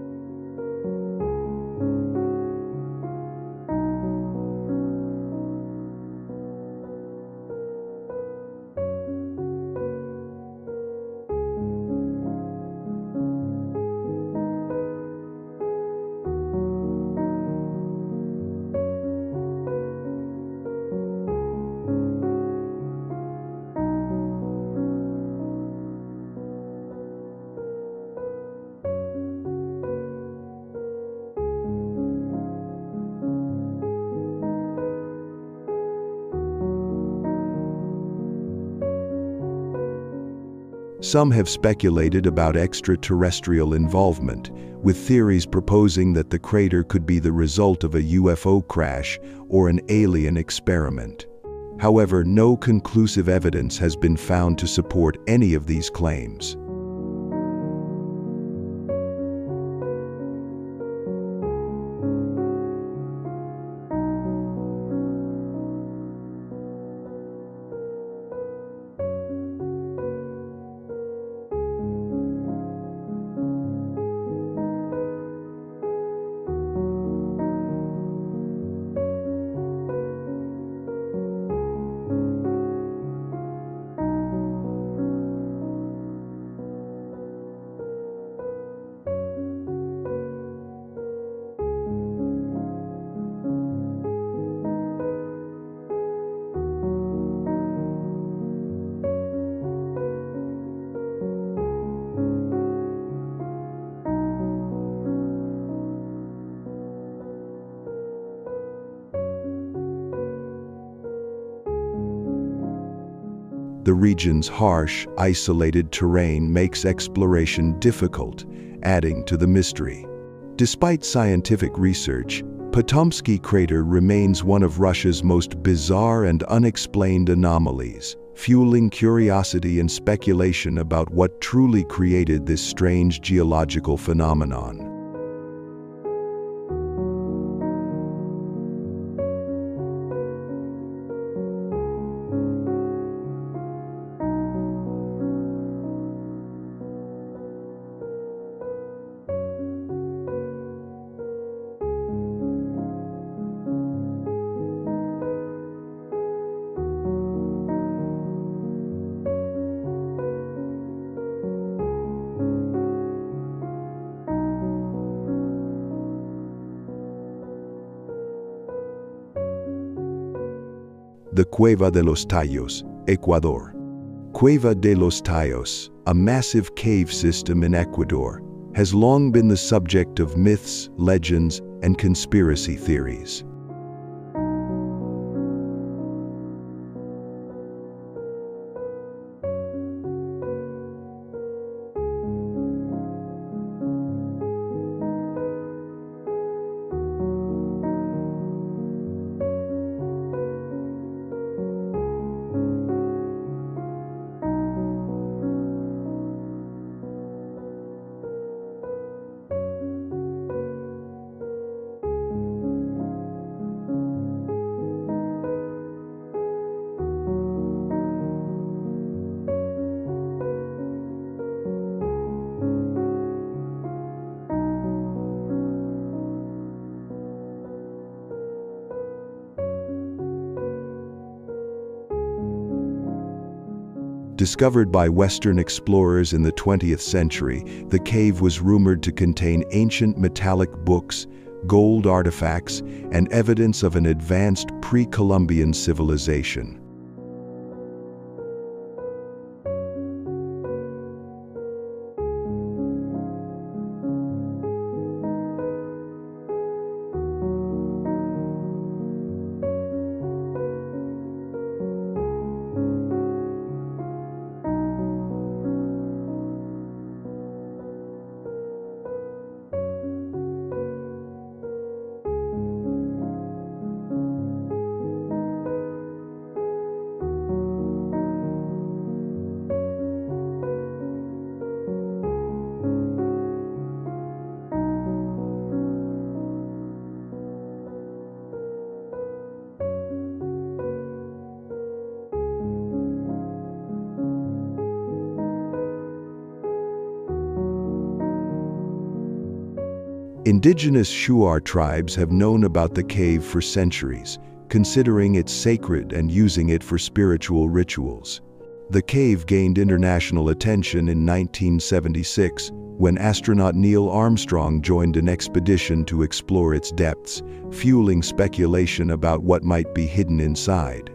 S1: Some have speculated about extraterrestrial involvement, with theories proposing that the crater could be the result of a UFO crash or an alien experiment. However, no conclusive evidence has been found to support any of these claims. region's harsh, isolated terrain makes exploration difficult, adding to the mystery. Despite scientific research, Potomsky crater remains one of Russia's most bizarre and unexplained anomalies, fueling curiosity and speculation about what truly created this strange geological phenomenon. The Cueva de los Tallos, Ecuador. Cueva de los Tallos, a massive cave system in Ecuador, has long been the subject of myths, legends, and conspiracy theories. Discovered by Western explorers in the 20th century, the cave was rumored to contain ancient metallic books, gold artifacts, and evidence of an advanced pre-Columbian civilization. Indigenous Shuar tribes have known about the cave for centuries, considering it sacred and using it for spiritual rituals. The cave gained international attention in 1976 when astronaut Neil Armstrong joined an expedition to explore its depths, fueling speculation about what might be hidden inside.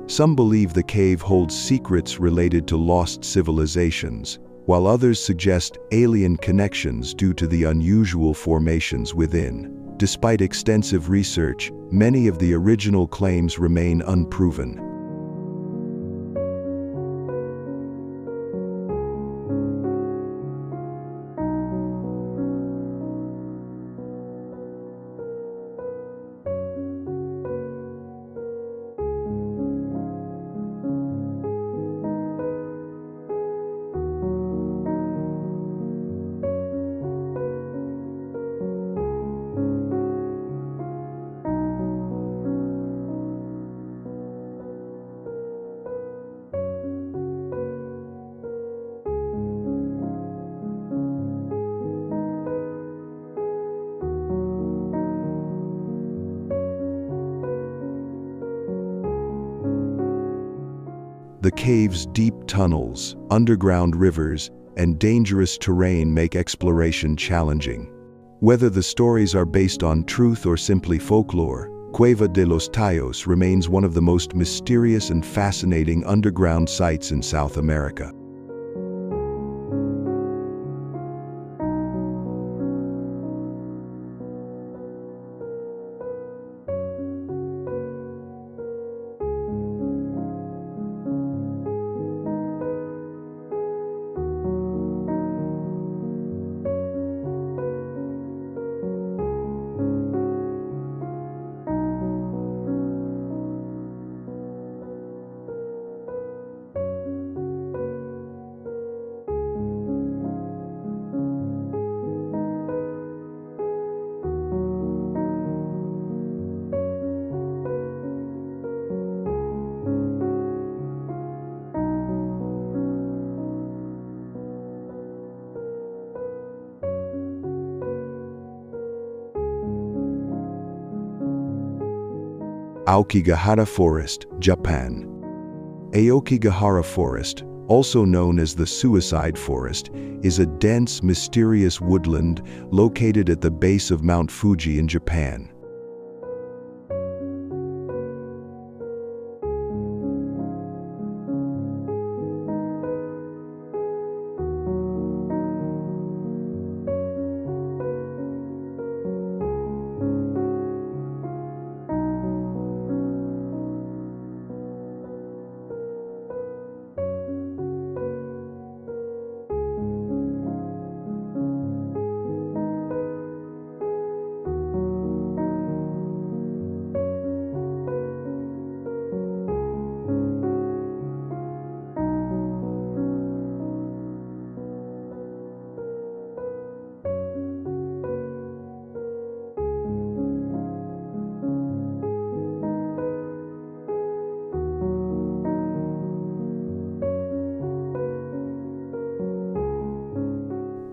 S1: Some believe the cave holds secrets related to lost civilizations, while others suggest alien connections due to the unusual formations within. Despite extensive research, many of the original claims remain unproven. The cave's deep tunnels, underground rivers, and dangerous terrain make exploration challenging. Whether the stories are based on truth or simply folklore, Cueva de los Tallos remains one of the most mysterious and fascinating underground sites in South America. Aokigahara Forest, Japan. Aokigahara Forest, also known as the Suicide Forest, is a dense, mysterious woodland located at the base of Mount Fuji in Japan.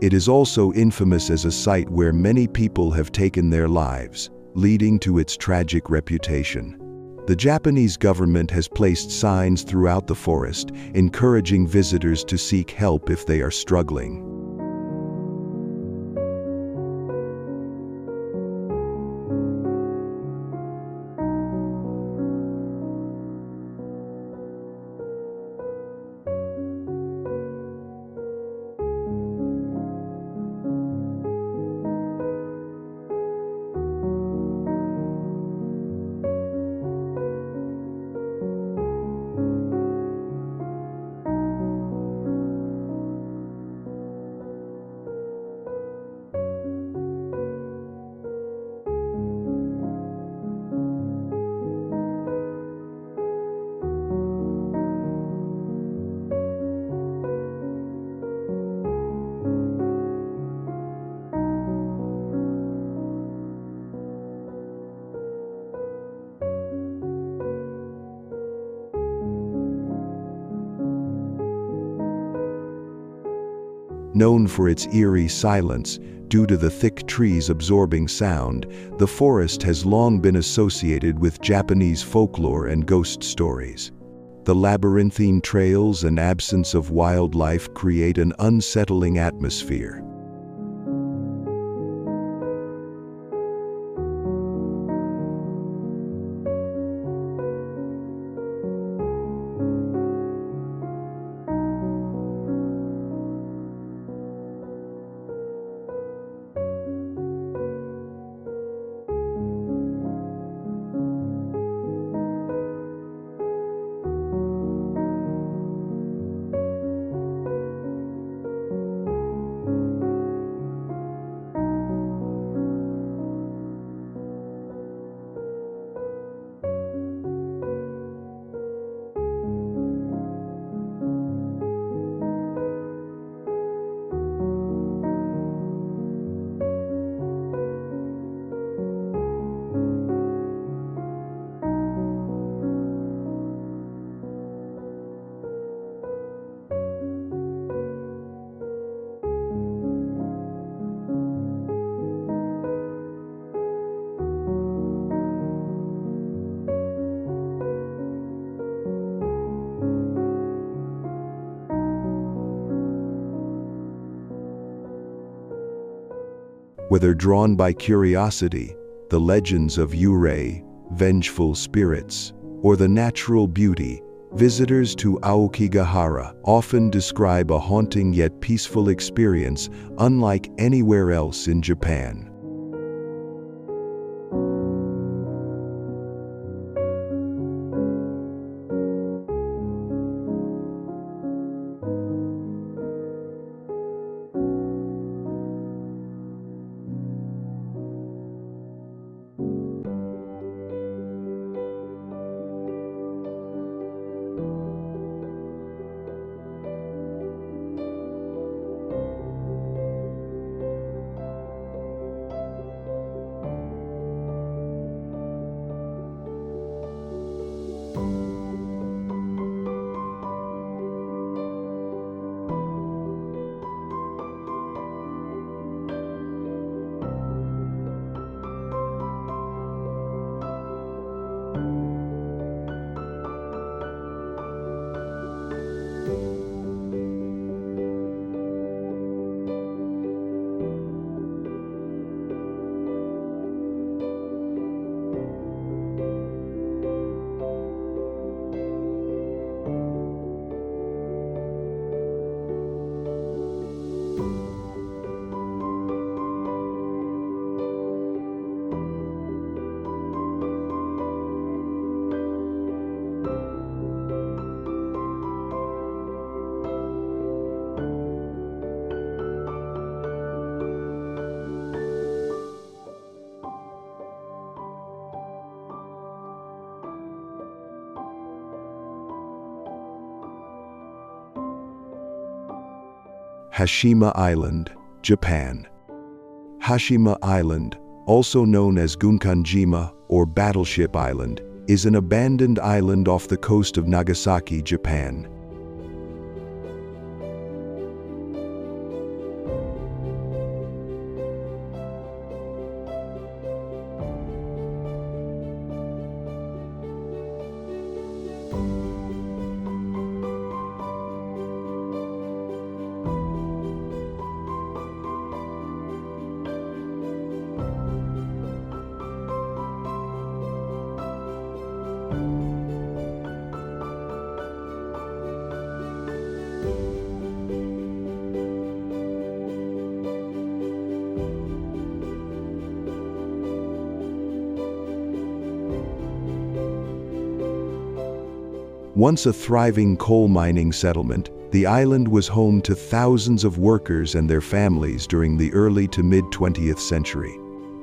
S1: It is also infamous as a site where many people have taken their lives, leading to its tragic reputation. The Japanese government has placed signs throughout the forest, encouraging visitors to seek help if they are struggling. Known for its eerie silence, due to the thick trees absorbing sound, the forest has long been associated with Japanese folklore and ghost stories. The labyrinthine trails and absence of wildlife create an unsettling atmosphere. Whether drawn by curiosity, the legends of Yurei, vengeful spirits, or the natural beauty, visitors to Aokigahara often describe a haunting yet peaceful experience unlike anywhere else in Japan. Hashima Island, Japan. Hashima Island, also known as Gunkanjima or Battleship Island, is an abandoned island off the coast of Nagasaki, Japan. Once a thriving coal mining settlement, the island was home to thousands of workers and their families during the early to mid-20th century.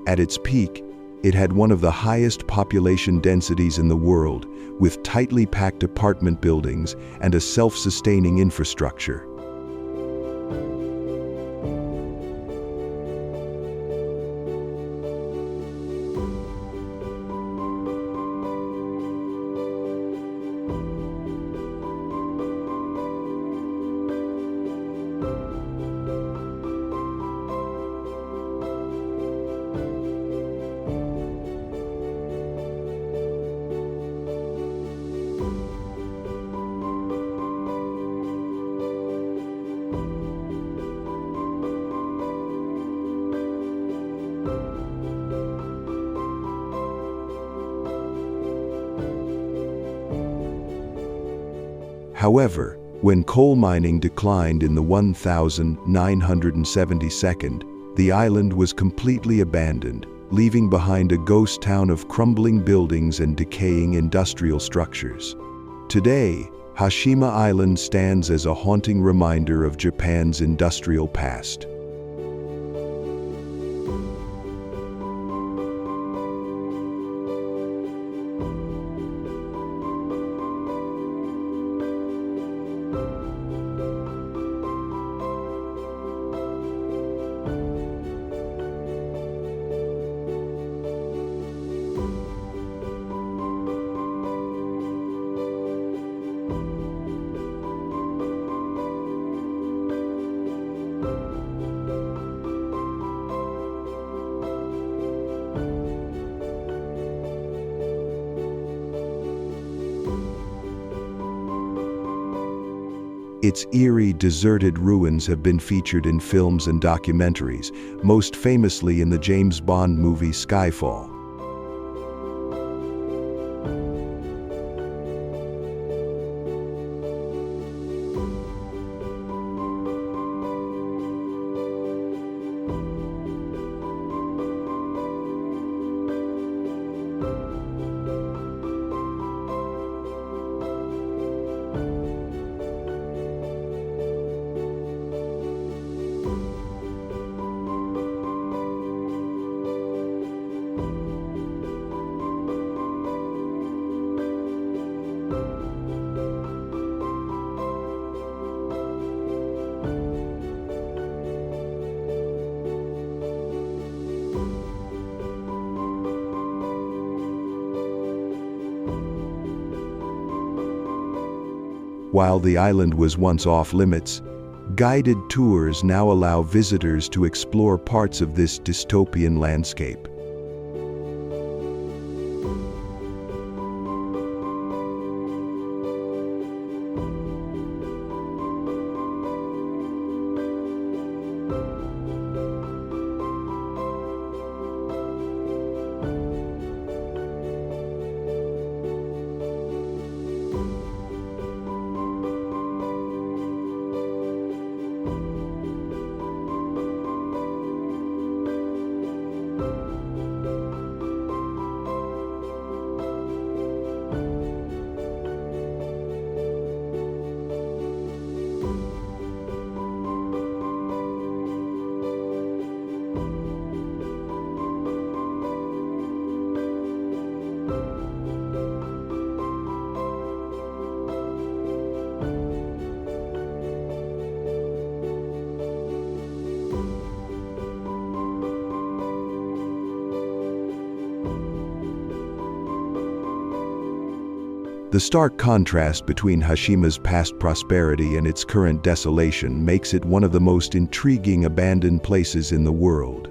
S1: At its peak, it had one of the highest population densities in the world, with tightly packed apartment buildings and a self-sustaining infrastructure. However, when coal mining declined in the 1972, the island was completely abandoned, leaving behind a ghost town of crumbling buildings and decaying industrial structures. Today, Hashima Island stands as a haunting reminder of Japan's industrial past. Its eerie, deserted ruins have been featured in films and documentaries, most famously in the James Bond movie Skyfall. While the island was once off-limits, guided tours now allow visitors to explore parts of this dystopian landscape. The stark contrast between Hashima's past prosperity and its current desolation makes it one of the most intriguing abandoned places in the world.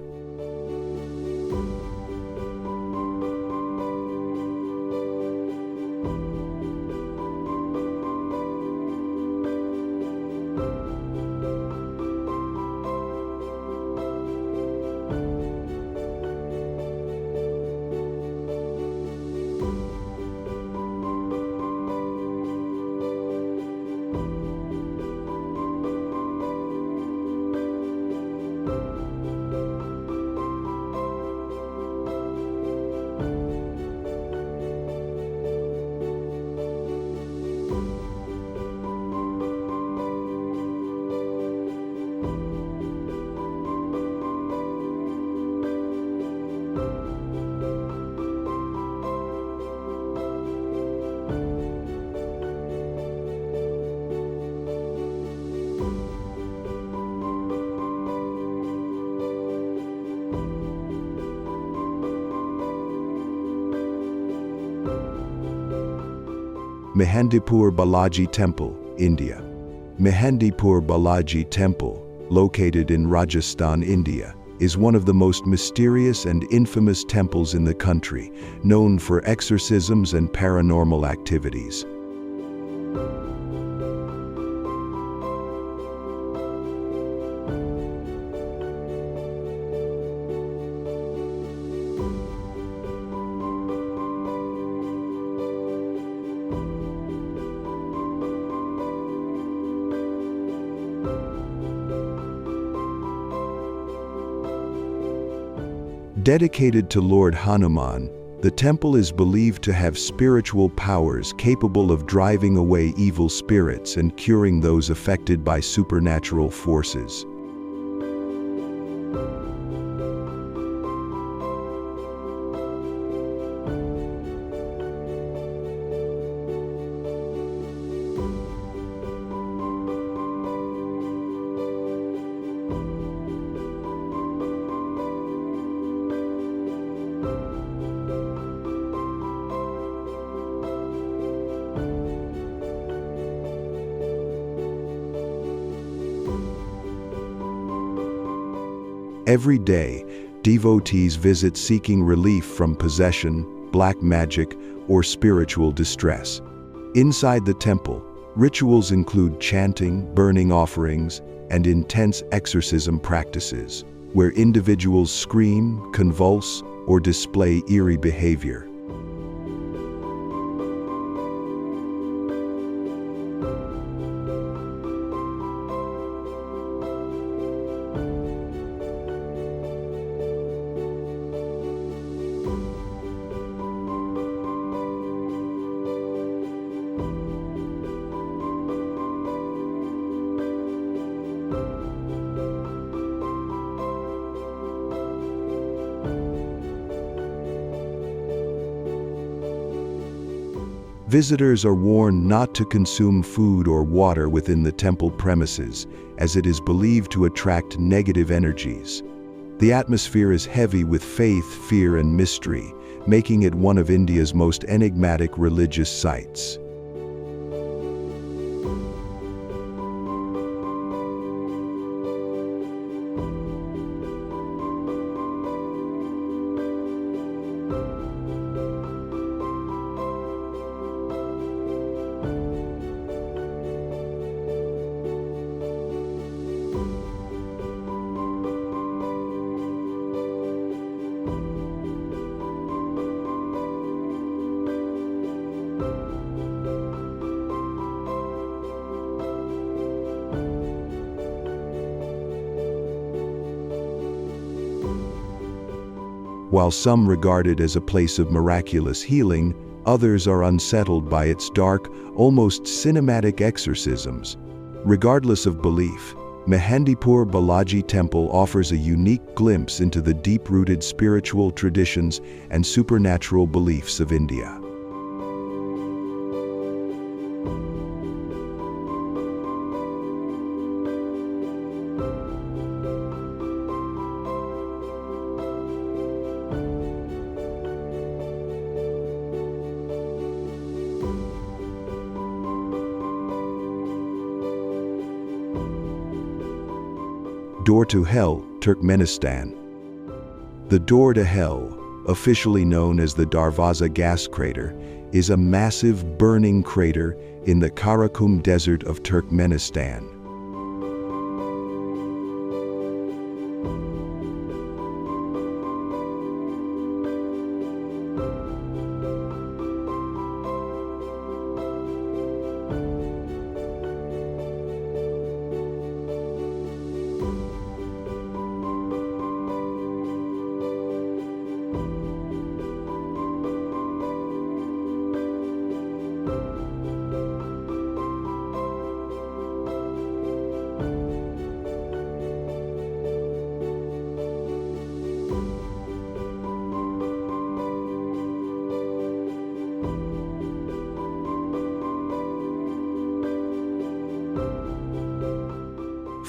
S1: Mehendipur Balaji Temple, India. Mehendipur Balaji Temple, located in Rajasthan, India, is one of the most mysterious and infamous temples in the country, known for exorcisms and paranormal activities. Dedicated to Lord Hanuman, the temple is believed to have spiritual powers capable of driving away evil spirits and curing those affected by supernatural forces. Every day, devotees visit seeking relief from possession, black magic, or spiritual distress. Inside the temple, Rituals include chanting, burning offerings, and intense exorcism practices, where individuals scream, convulse, or display eerie behavior. Visitors are warned not to consume food or water within the temple premises, as it is believed to attract negative energies. The atmosphere is heavy with faith, fear, and mystery, making it one of India's most enigmatic religious sites. While some regard it as a place of miraculous healing, others are unsettled by its dark, almost cinematic exorcisms. Regardless of belief, Mehendipur Balaji Temple offers a unique glimpse into the deep-rooted spiritual traditions and supernatural beliefs of India. Door to Hell, Turkmenistan. The Door to Hell, officially known as the Darvaza gas crater, is a massive burning crater in the Karakum Desert of Turkmenistan.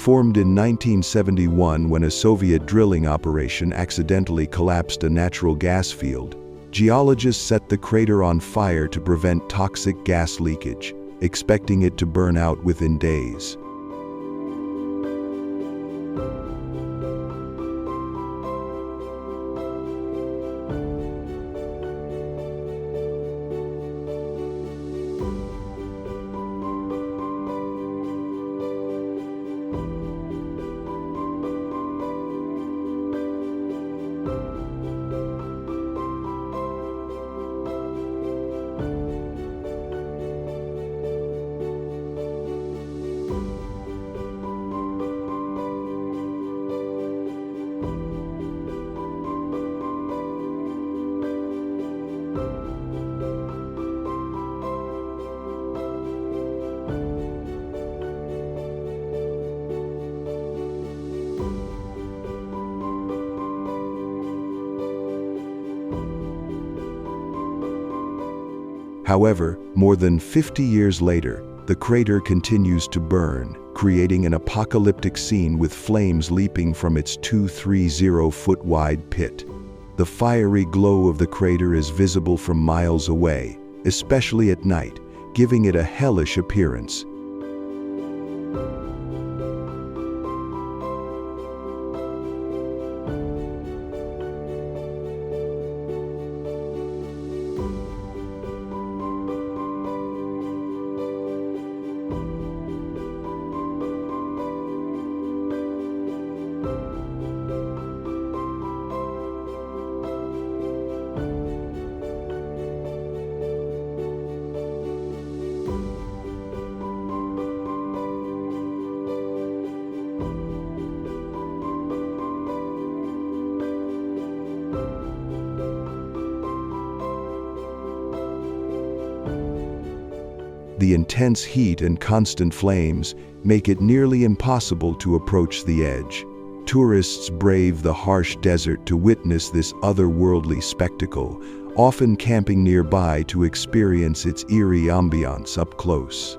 S1: Formed in 1971 when a Soviet drilling operation accidentally collapsed a natural gas field, geologists set the crater on fire to prevent toxic gas leakage, expecting it to burn out within days. However, more than 50 years later, the crater continues to burn, creating an apocalyptic scene with flames leaping from its 230-foot-wide pit. The fiery glow of the crater is visible from miles away, especially at night, giving it a hellish appearance. The intense heat and constant flames make it nearly impossible to approach the edge. Tourists brave the harsh desert to witness this otherworldly spectacle, often camping nearby to experience its eerie ambiance up close.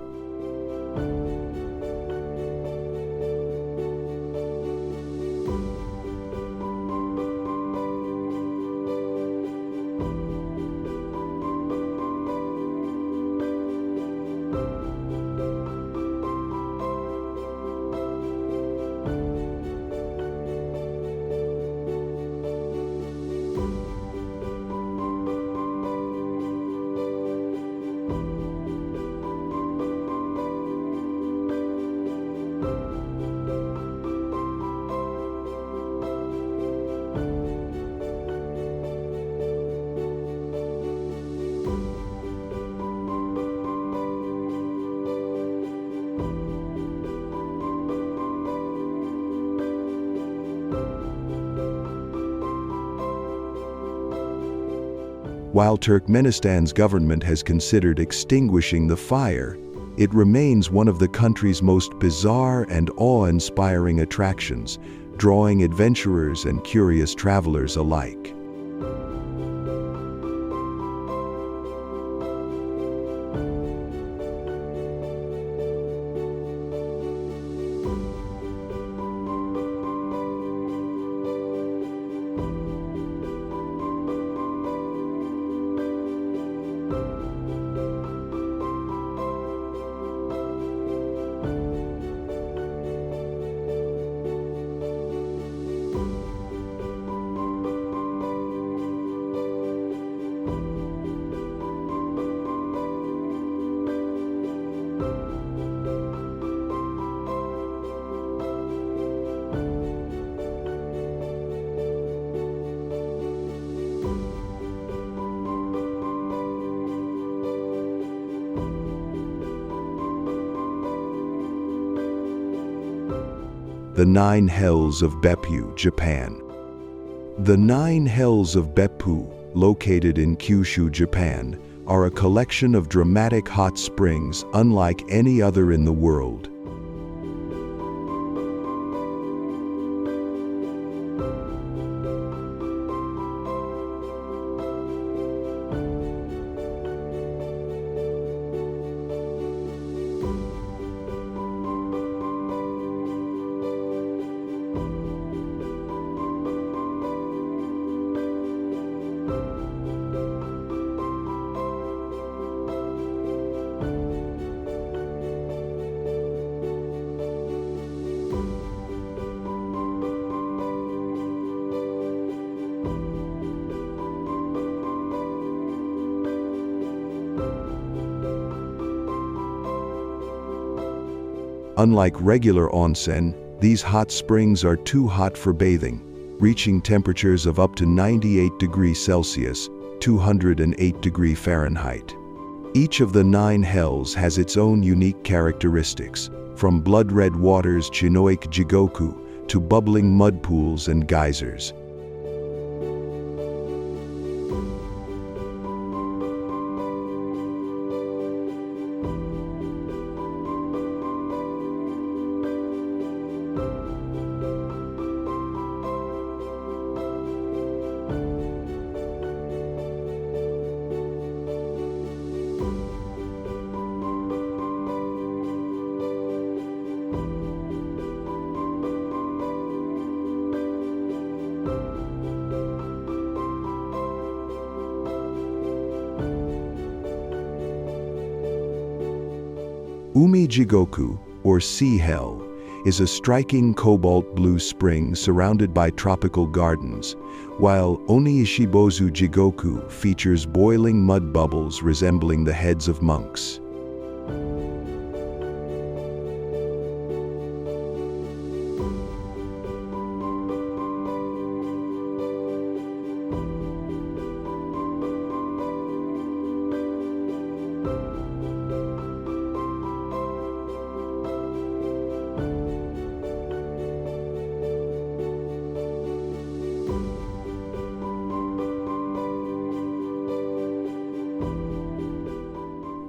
S1: While Turkmenistan's government has considered extinguishing the fire, it remains one of the country's most bizarre and awe-inspiring attractions, drawing adventurers and curious travelers alike. The Nine Hells of Beppu, Japan. The Nine Hells of Beppu, located in Kyushu, Japan, are a collection of dramatic hot springs unlike any other in the world. Unlike regular onsen, these hot springs are too hot for bathing, reaching temperatures of up to 98 degrees Celsius, 208 degrees Fahrenheit. Each of the nine hells has its own unique characteristics, from blood-red waters Chinook Jigoku to bubbling mud pools and geysers. Umi Jigoku, or Sea Hell, is a striking cobalt blue spring surrounded by tropical gardens, while Oniishibozu Jigoku features boiling mud bubbles resembling the heads of monks.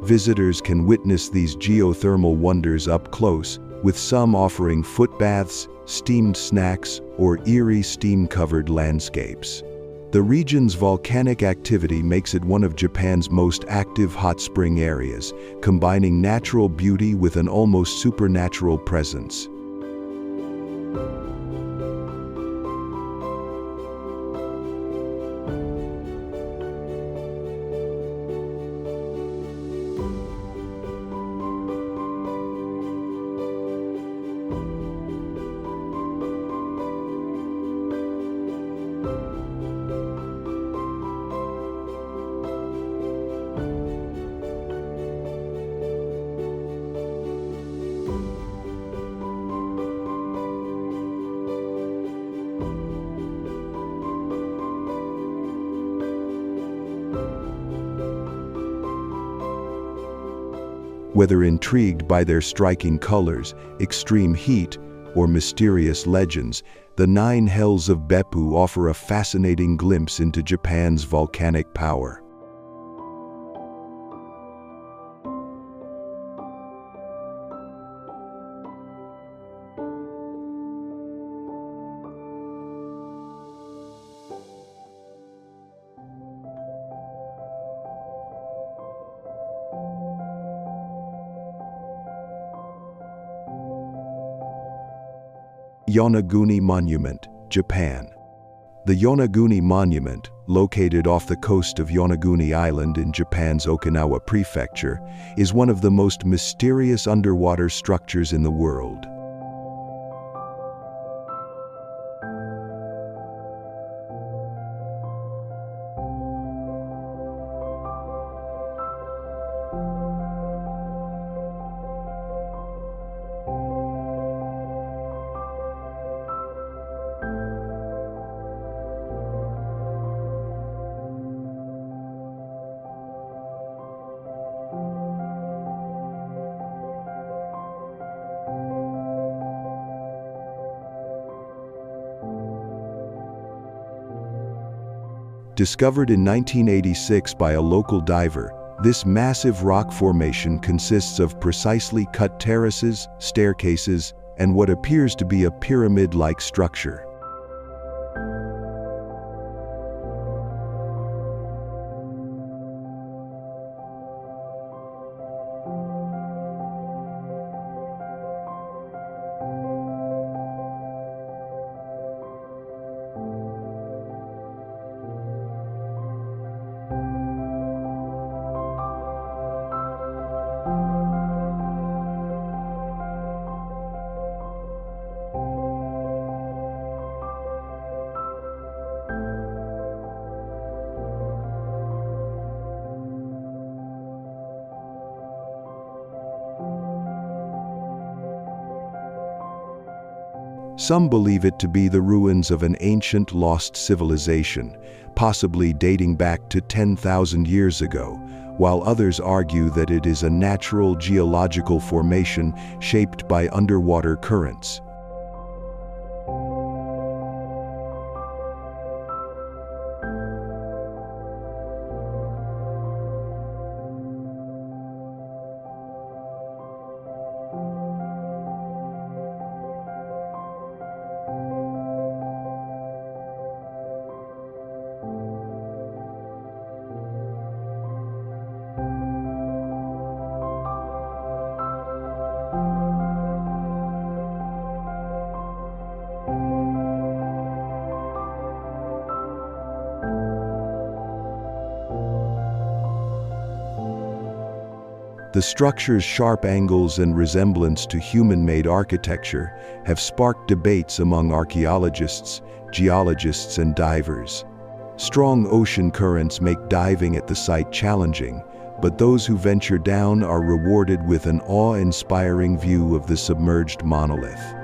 S1: Visitors can witness these geothermal wonders up close, with some offering foot baths, steamed snacks, or eerie steam-covered landscapes. The region's volcanic activity makes it one of Japan's most active hot spring areas, combining natural beauty with an almost supernatural presence. Whether intrigued by their striking colors, extreme heat, or mysterious legends, the 9 hells of Beppu offer a fascinating glimpse into Japan's volcanic power. Yonaguni Monument, Japan. The Yonaguni Monument, located off the coast of Yonaguni Island in Japan's Okinawa Prefecture, is one of the most mysterious underwater structures in the world. Discovered in 1986 by a local diver, this massive rock formation consists of precisely cut terraces, staircases, and what appears to be a pyramid-like structure. Some believe it to be the ruins of an ancient lost civilization, possibly dating back to 10,000 years ago, while others argue that it is a natural geological formation shaped by underwater currents. The structure's sharp angles and resemblance to human-made architecture have sparked debates among archaeologists, geologists, and divers. Strong ocean currents make diving at the site challenging, but those who venture down are rewarded with an awe-inspiring view of the submerged monolith.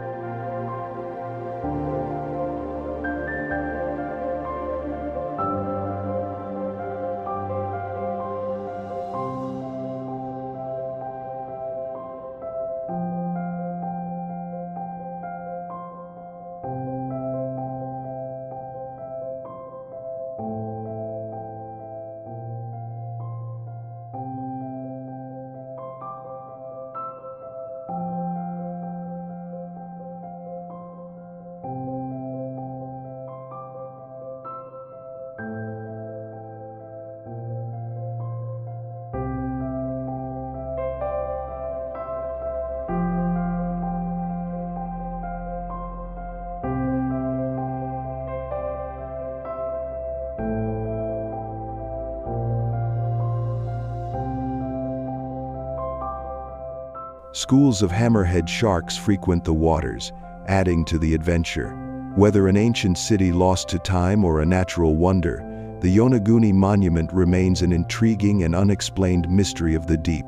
S1: Schools of hammerhead sharks frequent the waters, adding to the adventure. Whether an ancient city lost to time or a natural wonder, the Yonaguni Monument remains an intriguing and unexplained mystery of the deep.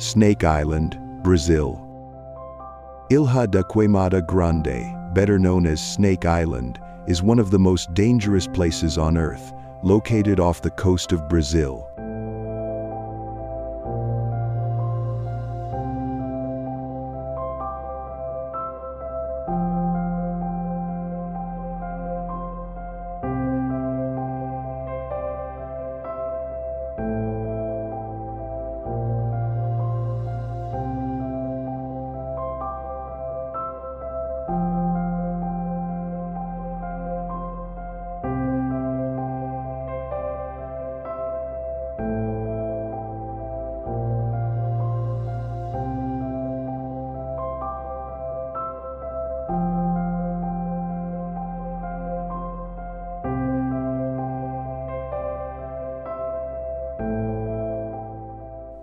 S1: Snake Island, Brazil. Ilha da Queimada Grande, better known as Snake Island, is one of the most dangerous places on Earth, located off the coast of Brazil.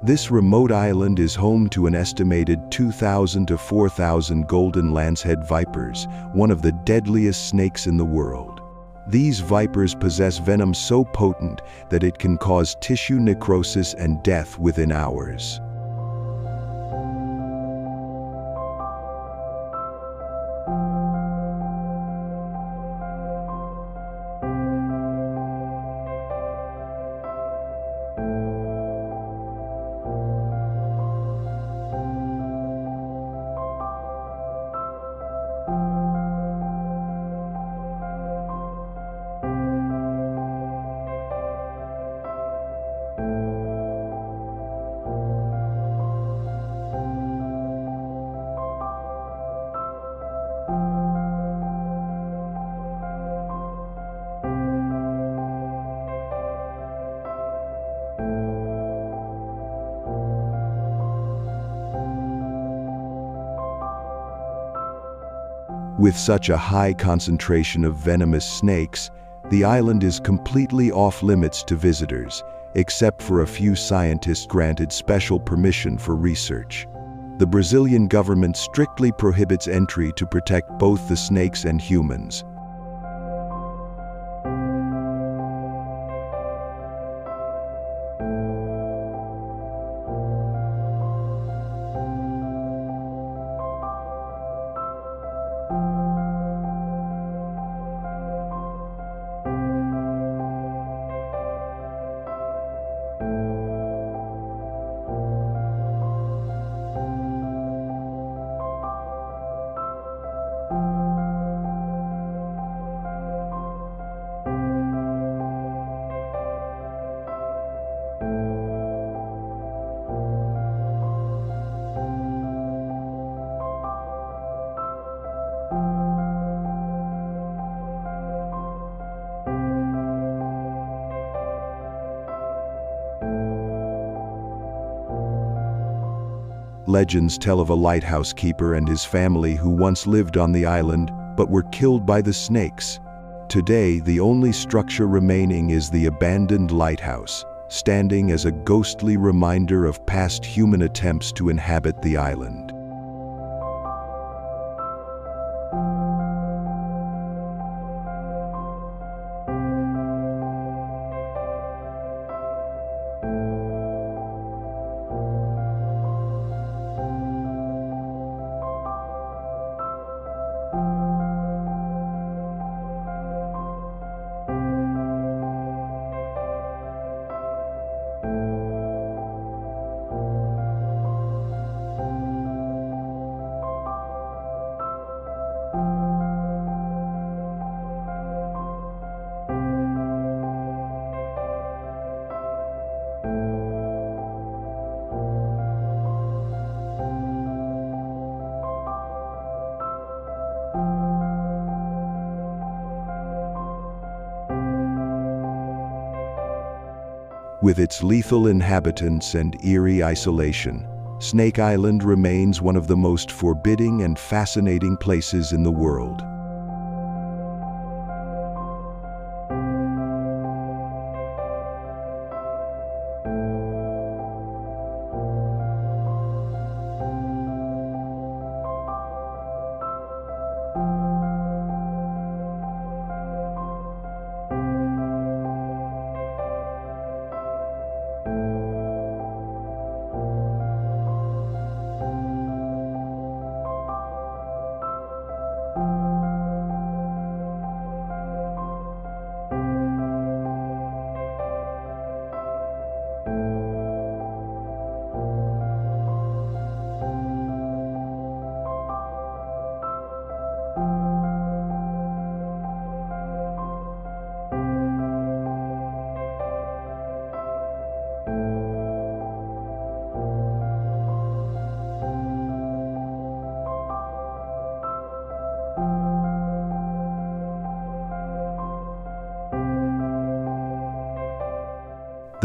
S1: This remote island is home to an estimated 2,000 to 4,000 golden lancehead vipers, one of the deadliest snakes in the world. These vipers possess venom so potent that it can cause tissue necrosis and death within hours. With such a high concentration of venomous snakes, the island is completely off-limits to visitors, except for a few scientists granted special permission for research. The Brazilian government strictly prohibits entry to protect both the snakes and humans. Legends tell of a lighthouse keeper and his family who once lived on the island but were killed by the snakes. Today, the only structure remaining is the abandoned lighthouse, standing as a ghostly reminder of past human attempts to inhabit the island. With its lethal inhabitants and eerie isolation, Snake Island remains one of the most forbidding and fascinating places in the world.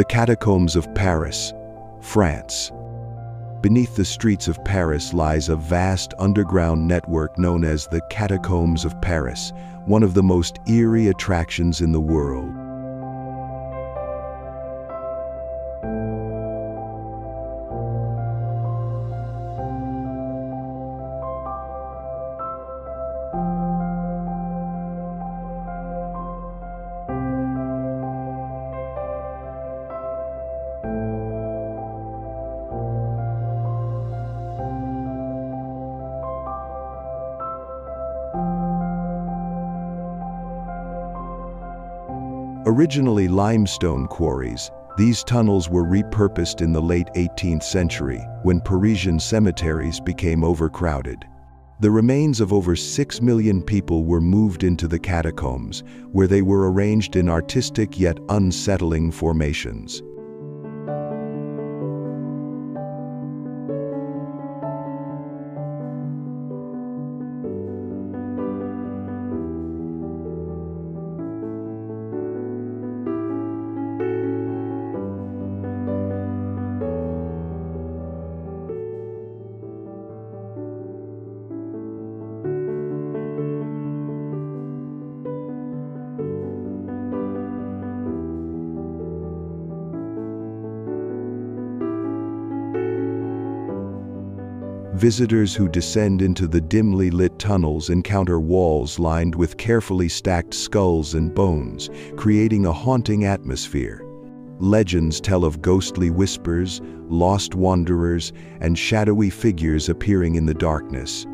S1: The Catacombs of Paris, France. Beneath the streets of Paris lies a vast underground network known as the Catacombs of Paris, one of the most eerie attractions in the world. Originally limestone quarries, these tunnels were repurposed in the late 18th century when Parisian cemeteries became overcrowded. The remains of over 6 million people were moved into the catacombs, where they were arranged in artistic yet unsettling formations. Visitors who descend into the dimly lit tunnels encounter walls lined with carefully stacked skulls and bones, creating a haunting atmosphere. Legends tell of ghostly whispers, lost wanderers, and shadowy figures appearing in the darkness.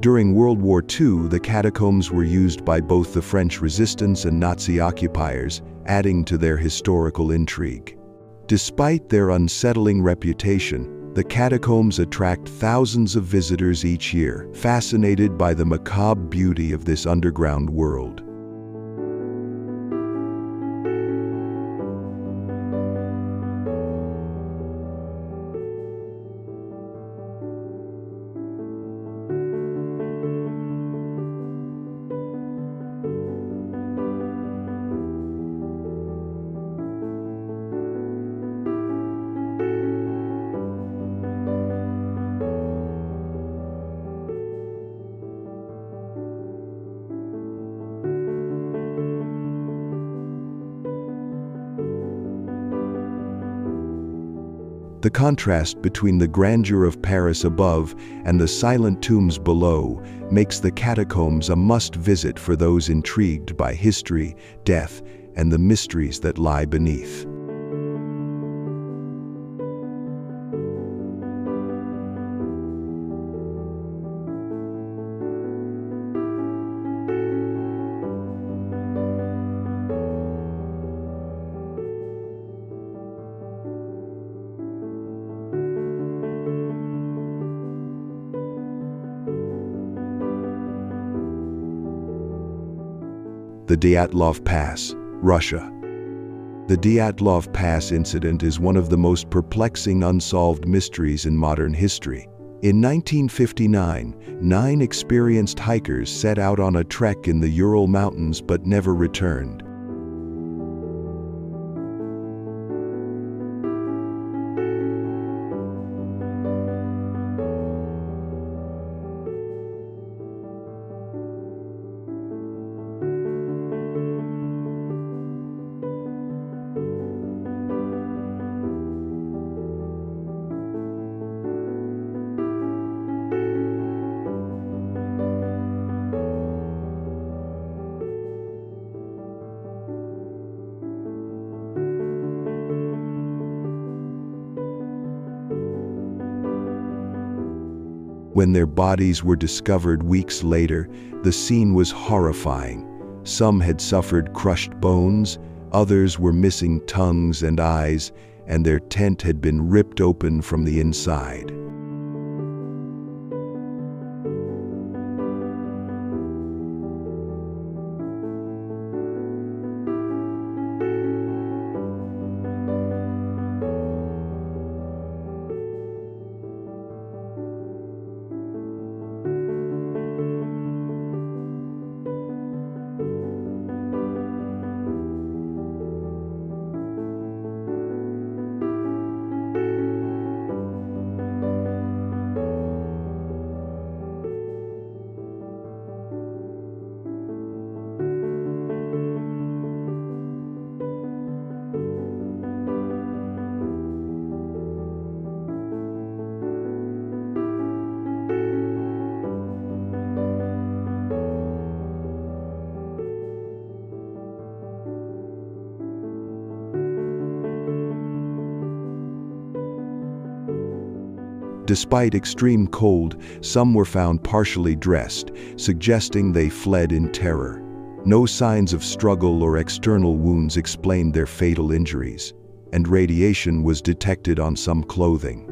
S1: During World War II, the catacombs were used by both the French resistance and Nazi occupiers, adding to their historical intrigue. Despite their unsettling reputation, the catacombs attract thousands of visitors each year, fascinated by the macabre beauty of this underground world. The contrast between the grandeur of Paris above and the silent tombs below makes the catacombs a must-visit for those intrigued by history, death, and the mysteries that lie beneath. The Dyatlov Pass, Russia. The Dyatlov Pass incident is one of the most perplexing unsolved mysteries in modern history. In 1959, 9 experienced hikers set out on a trek in the Ural Mountains but never returned. When their bodies were discovered weeks later, the scene was horrifying. Some had suffered crushed bones, others were missing tongues and eyes, and their tent had been ripped open from the inside. Despite extreme cold, some were found partially dressed, suggesting they fled in terror. No signs of struggle or external wounds explained their fatal injuries, and radiation was detected on some clothing.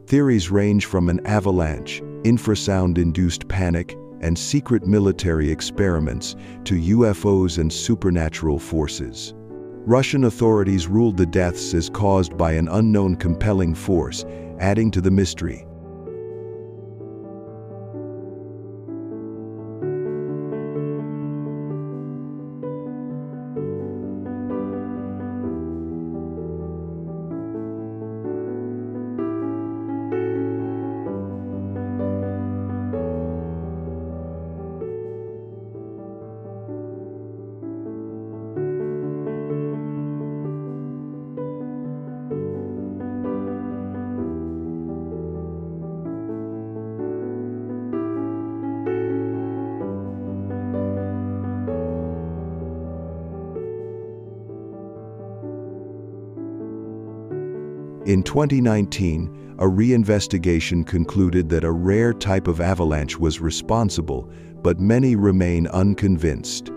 S1: Theories range from an avalanche, infrasound-induced panic, and secret military experiments to UFOs and supernatural forces. Russian authorities ruled the deaths as caused by an unknown compelling force, adding to the mystery. In 2019, a reinvestigation concluded that a rare type of avalanche was responsible, but many remain unconvinced.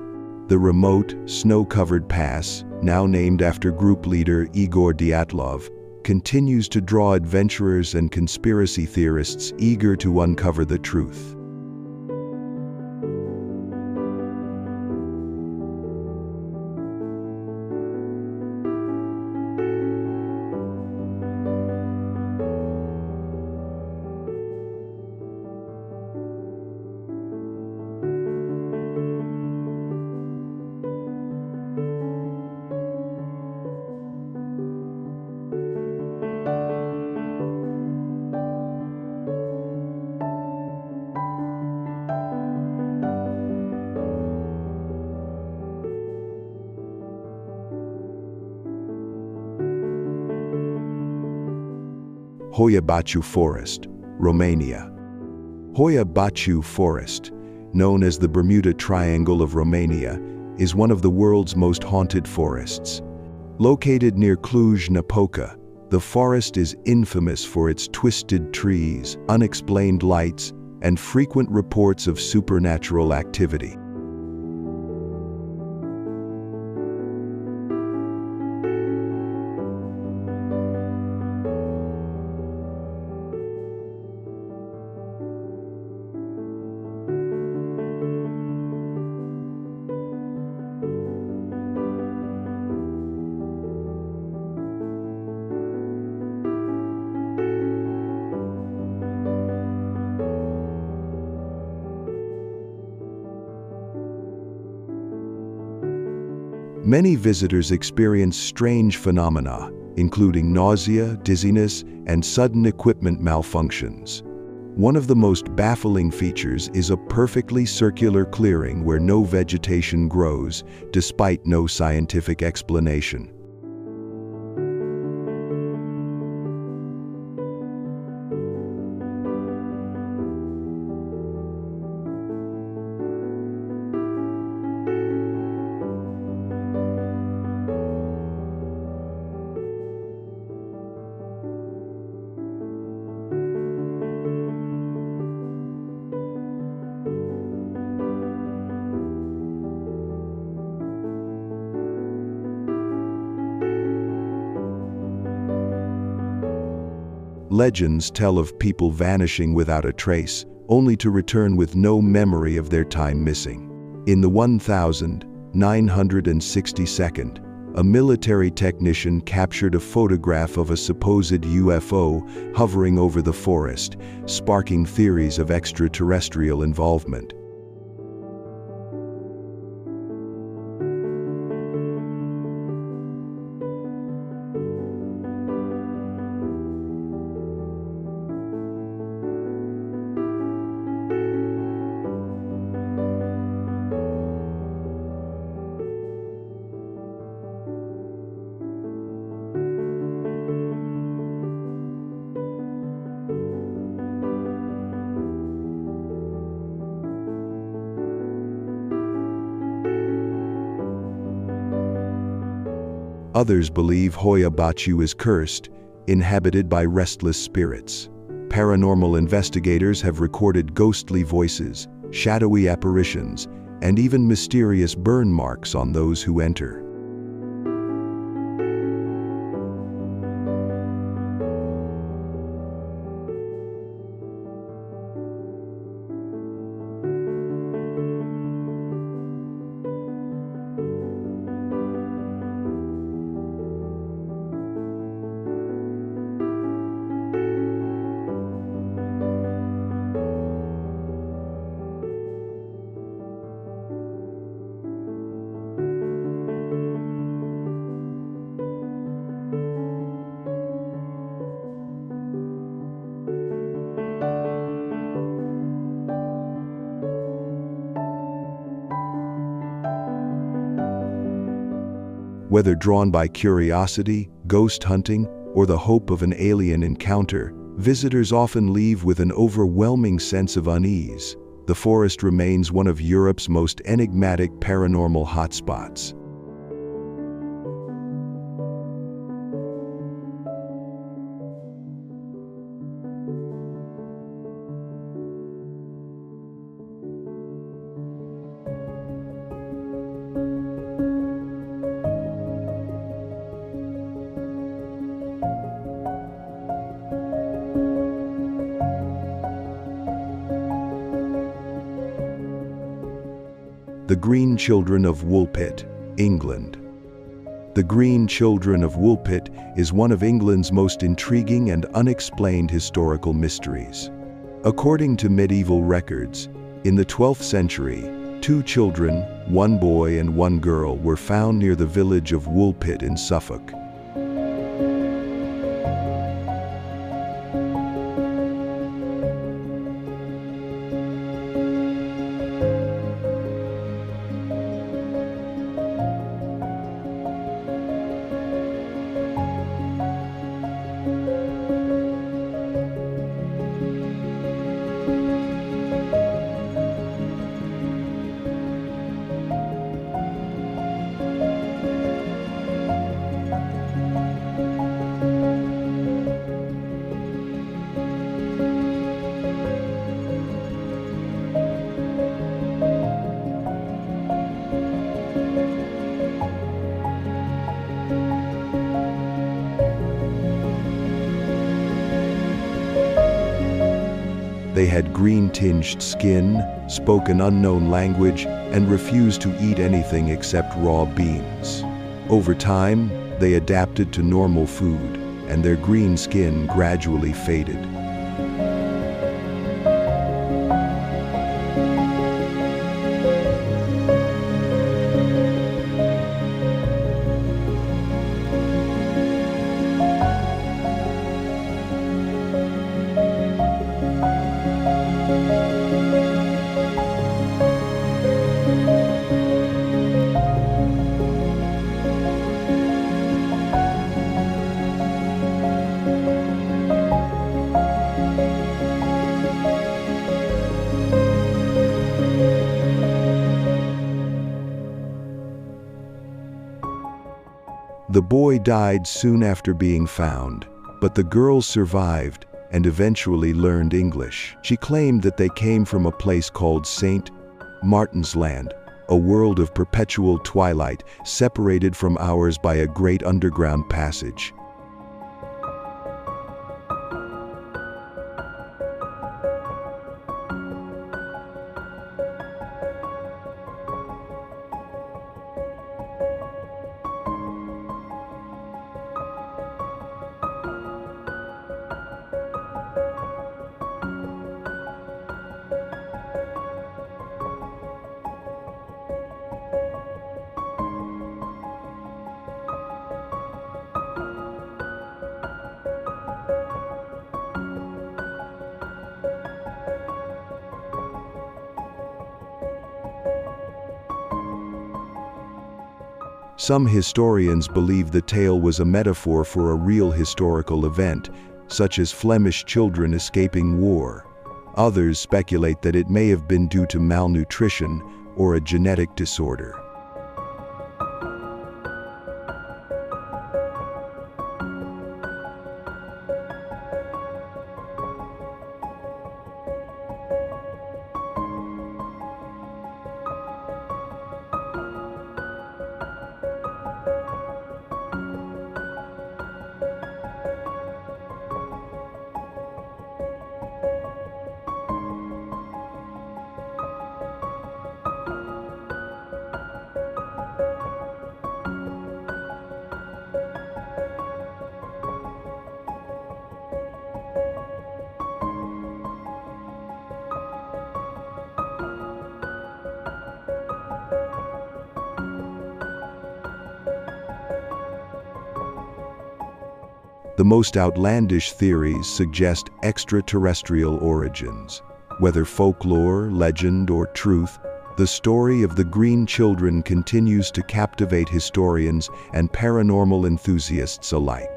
S1: The remote, snow-covered pass, now named after group leader Igor Dyatlov, continues to draw adventurers and conspiracy theorists eager to uncover the truth. Hoia Baciu Forest, Romania. Hoia Baciu Forest, known as the Bermuda Triangle of Romania, is one of the world's most haunted forests. Located near Cluj-Napoca, the forest is infamous for its twisted trees, unexplained lights, and frequent reports of supernatural activity. Many visitors experience strange phenomena, including nausea, dizziness, and sudden equipment malfunctions. One of the most baffling features is a perfectly circular clearing where no vegetation grows, despite no scientific explanation. Legends tell of people vanishing without a trace, only to return with no memory of their time missing. In the 1962nd, a military technician captured a photograph of a supposed UFO hovering over the forest, sparking theories of extraterrestrial involvement. Others believe Hoia Baciu is cursed, inhabited by restless spirits. Paranormal investigators have recorded ghostly voices, shadowy apparitions, and even mysterious burn marks on those who enter. Whether drawn by curiosity, ghost hunting, or the hope of an alien encounter, visitors often leave with an overwhelming sense of unease. The forest remains one of Europe's most enigmatic paranormal hotspots. The Green Children of Woolpit, England. The Green Children of Woolpit is one of England's most intriguing and unexplained historical mysteries. According to medieval records, in the 12th century, 2 children, 1 boy and 1 girl, were found near the village of Woolpit in Suffolk. They had green-tinged skin, spoke an unknown language, and refused to eat anything except raw beans. Over time, they adapted to normal food, and their green skin gradually faded. The boy died soon after being found, but the girls survived and eventually learned English. She claimed that they came from a place called St. Martin's Land, a world of perpetual twilight separated from ours by a great underground passage. Some historians believe the tale was a metaphor for a real historical event, such as Flemish children escaping war. Others speculate that it may have been due to malnutrition or a genetic disorder. The most outlandish theories suggest extraterrestrial origins. Whether folklore, legend, or truth, the story of the Green Children continues to captivate historians and paranormal enthusiasts alike.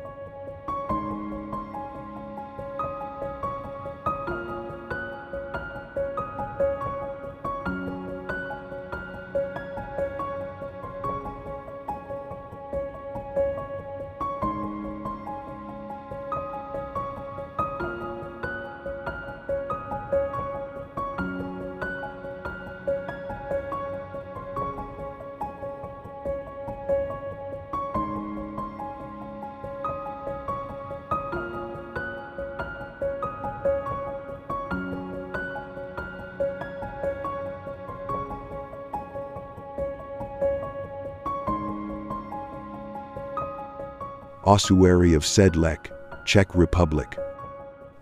S1: Ossuary of Sedlec, Czech Republic.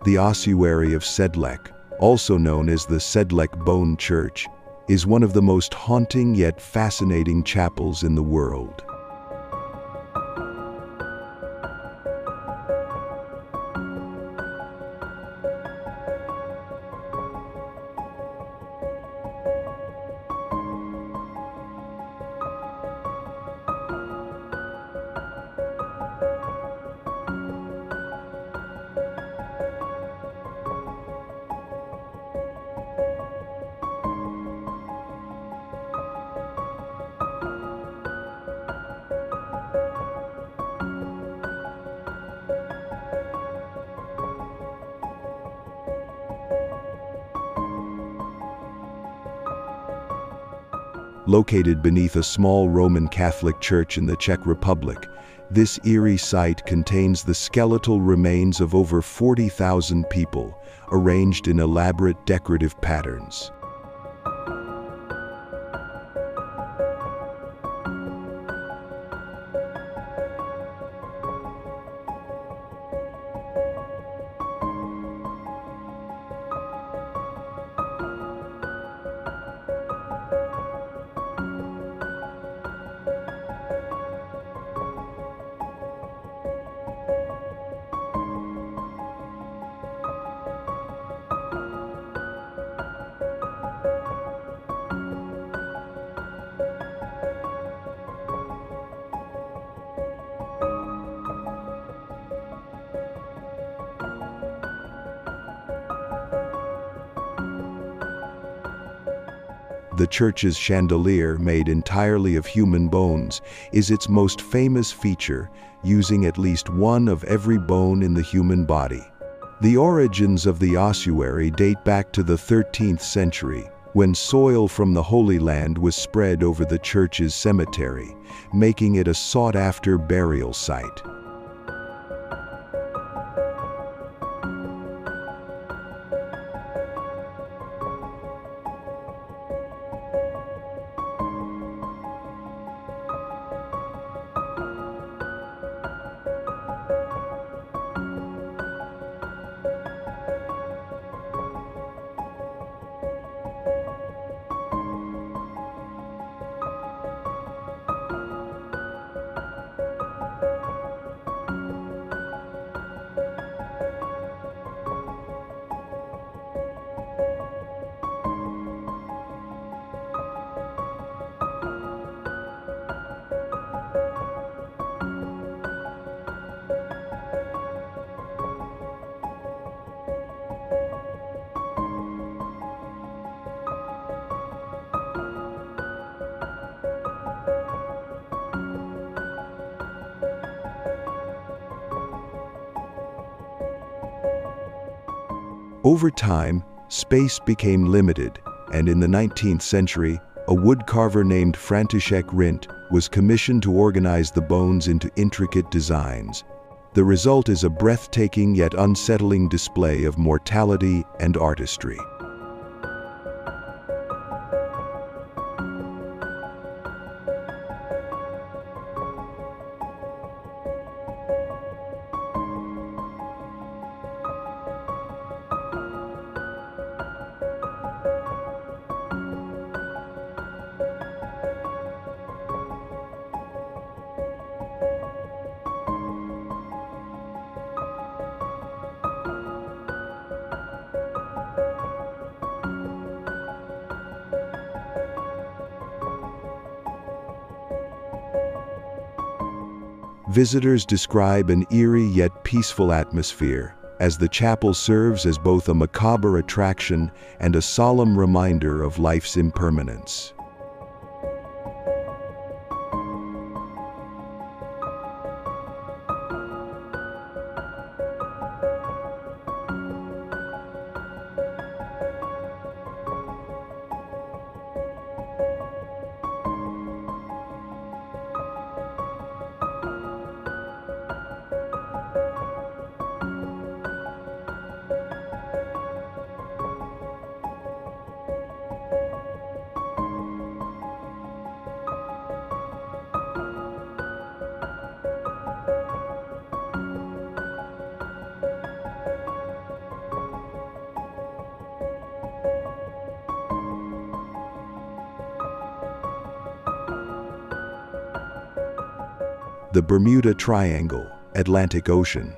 S1: The Ossuary of Sedlec, also known as the Sedlec Bone Church, is one of the most haunting yet fascinating chapels in the world. Located beneath a small Roman Catholic church in the Czech Republic, This eerie site contains the skeletal remains of over 40,000 people, arranged in elaborate decorative patterns. The church's chandelier, made entirely of human bones, is its most famous feature, using at least one of every bone in the human body. The origins of the ossuary date back to the 13th century, when soil from the Holy Land was spread over the church's cemetery, making it a sought-after burial site. Over time, space became limited, and in the 19th century, a woodcarver named František Rint was commissioned to organize the bones into intricate designs. The result is a breathtaking yet unsettling display of mortality and artistry. Visitors describe an eerie yet peaceful atmosphere, as the chapel serves as both a macabre attraction and a solemn reminder of life's impermanence. The Bermuda Triangle, Atlantic Ocean.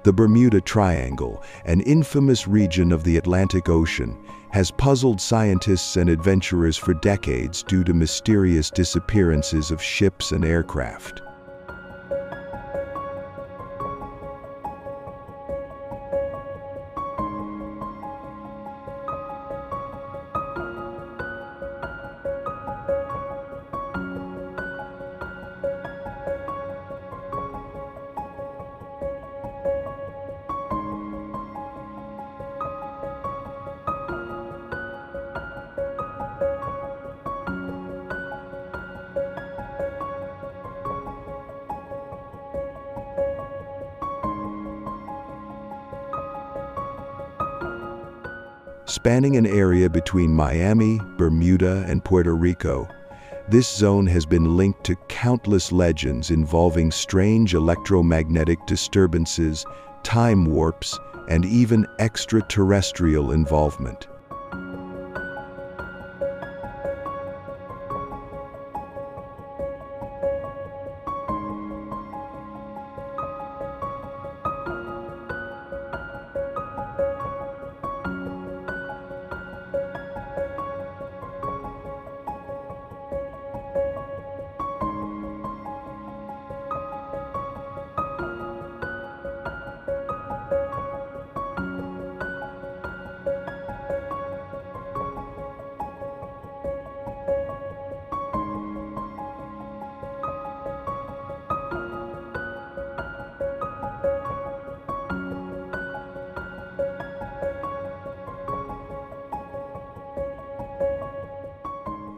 S1: The Bermuda Triangle, an infamous region of the Atlantic Ocean, has puzzled scientists and adventurers for decades due to mysterious disappearances of ships and aircraft. Spanning an area between Miami, Bermuda, and Puerto Rico, this zone has been linked to countless legends involving strange electromagnetic disturbances, time warps, and even extraterrestrial involvement.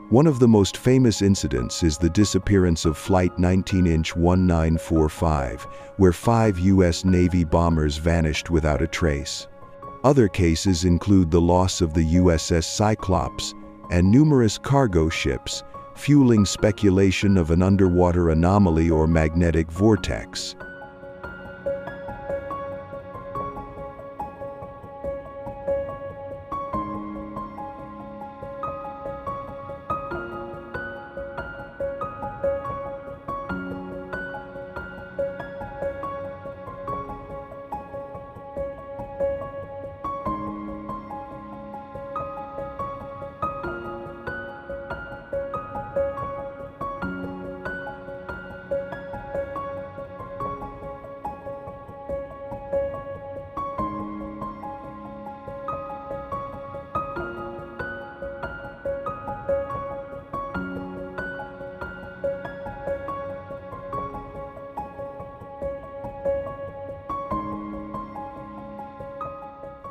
S1: One of the most famous incidents is the disappearance of Flight 19-inch 1945, where 5 U.S. Navy bombers vanished without a trace. Other cases include the loss of the USS Cyclops and numerous cargo ships, fueling speculation of an underwater anomaly or magnetic vortex.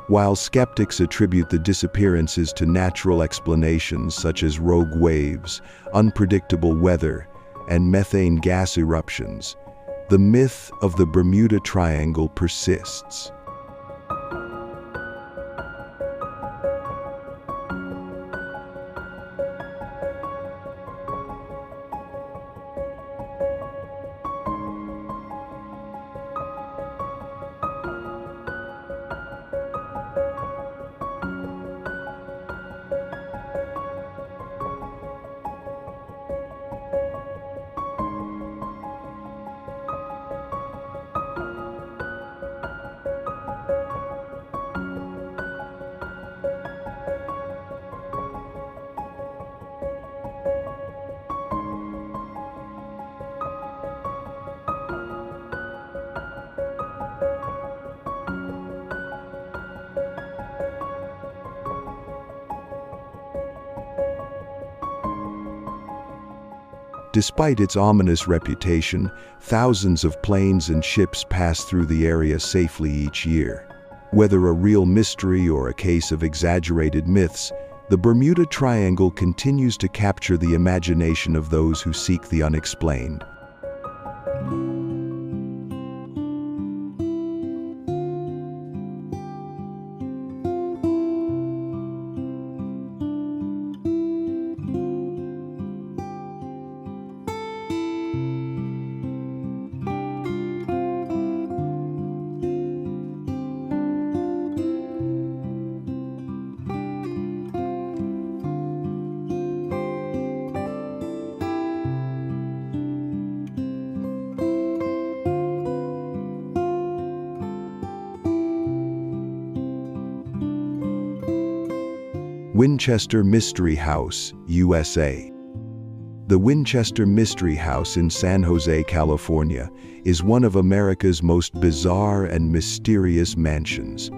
S1: While skeptics attribute the disappearances to natural explanations such as rogue waves, unpredictable weather, and methane gas eruptions, the myth of the Bermuda Triangle persists. Despite its ominous reputation, thousands of planes and ships pass through the area safely each year. Whether a real mystery or a case of exaggerated myths, the Bermuda Triangle continues to capture the imagination of those who seek the unexplained. Winchester Mystery House, USA. The Winchester Mystery House in San Jose, California, is one of America's most bizarre and mysterious mansions.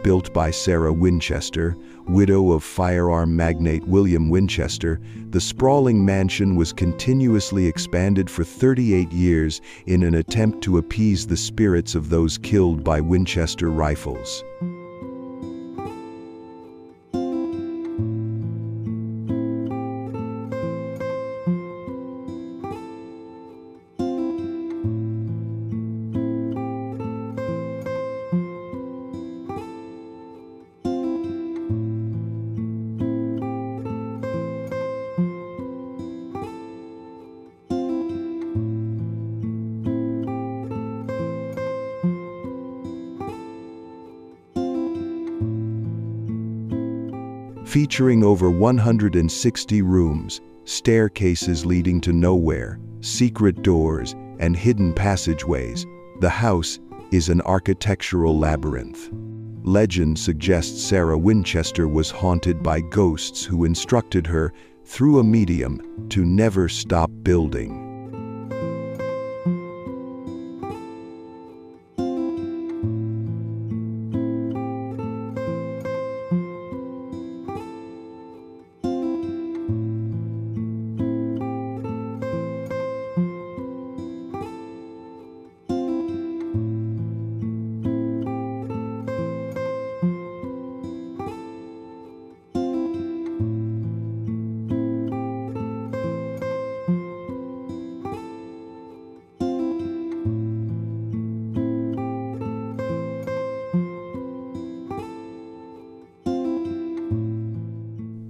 S1: built by Sarah Winchester, widow of firearm magnate William Winchester, the sprawling mansion was continuously expanded for 38 years in an attempt to appease the spirits of those killed by Winchester rifles. Featuring over 160 rooms, staircases leading to nowhere, secret doors, and hidden passageways, the house is an architectural labyrinth. Legend suggests Sarah Winchester was haunted by ghosts who instructed her, through a medium, to never stop building.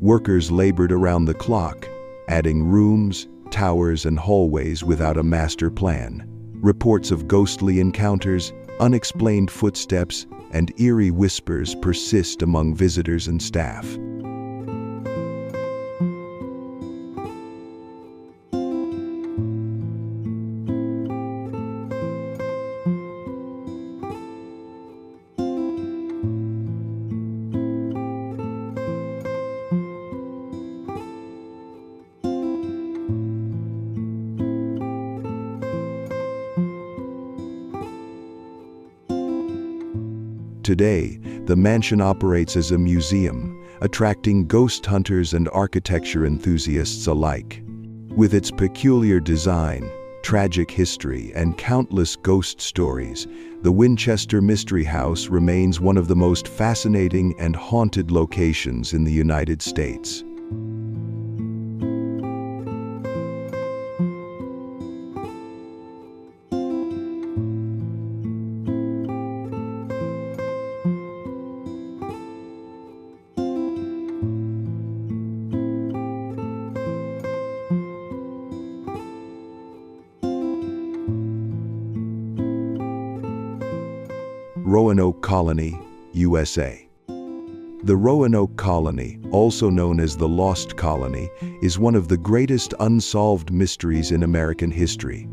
S1: Workers labored around the clock, adding rooms, towers, and hallways without a master plan. Reports of ghostly encounters, unexplained footsteps, and eerie whispers persist among visitors and staff. Today, the mansion operates as a museum, attracting ghost hunters and architecture enthusiasts alike. With its peculiar design, tragic history, and countless ghost stories, the Winchester Mystery House remains one of the most fascinating and haunted locations in the United States. Roanoke Colony, USA. The Roanoke Colony, also known as the Lost Colony, is one of the greatest unsolved mysteries in American history.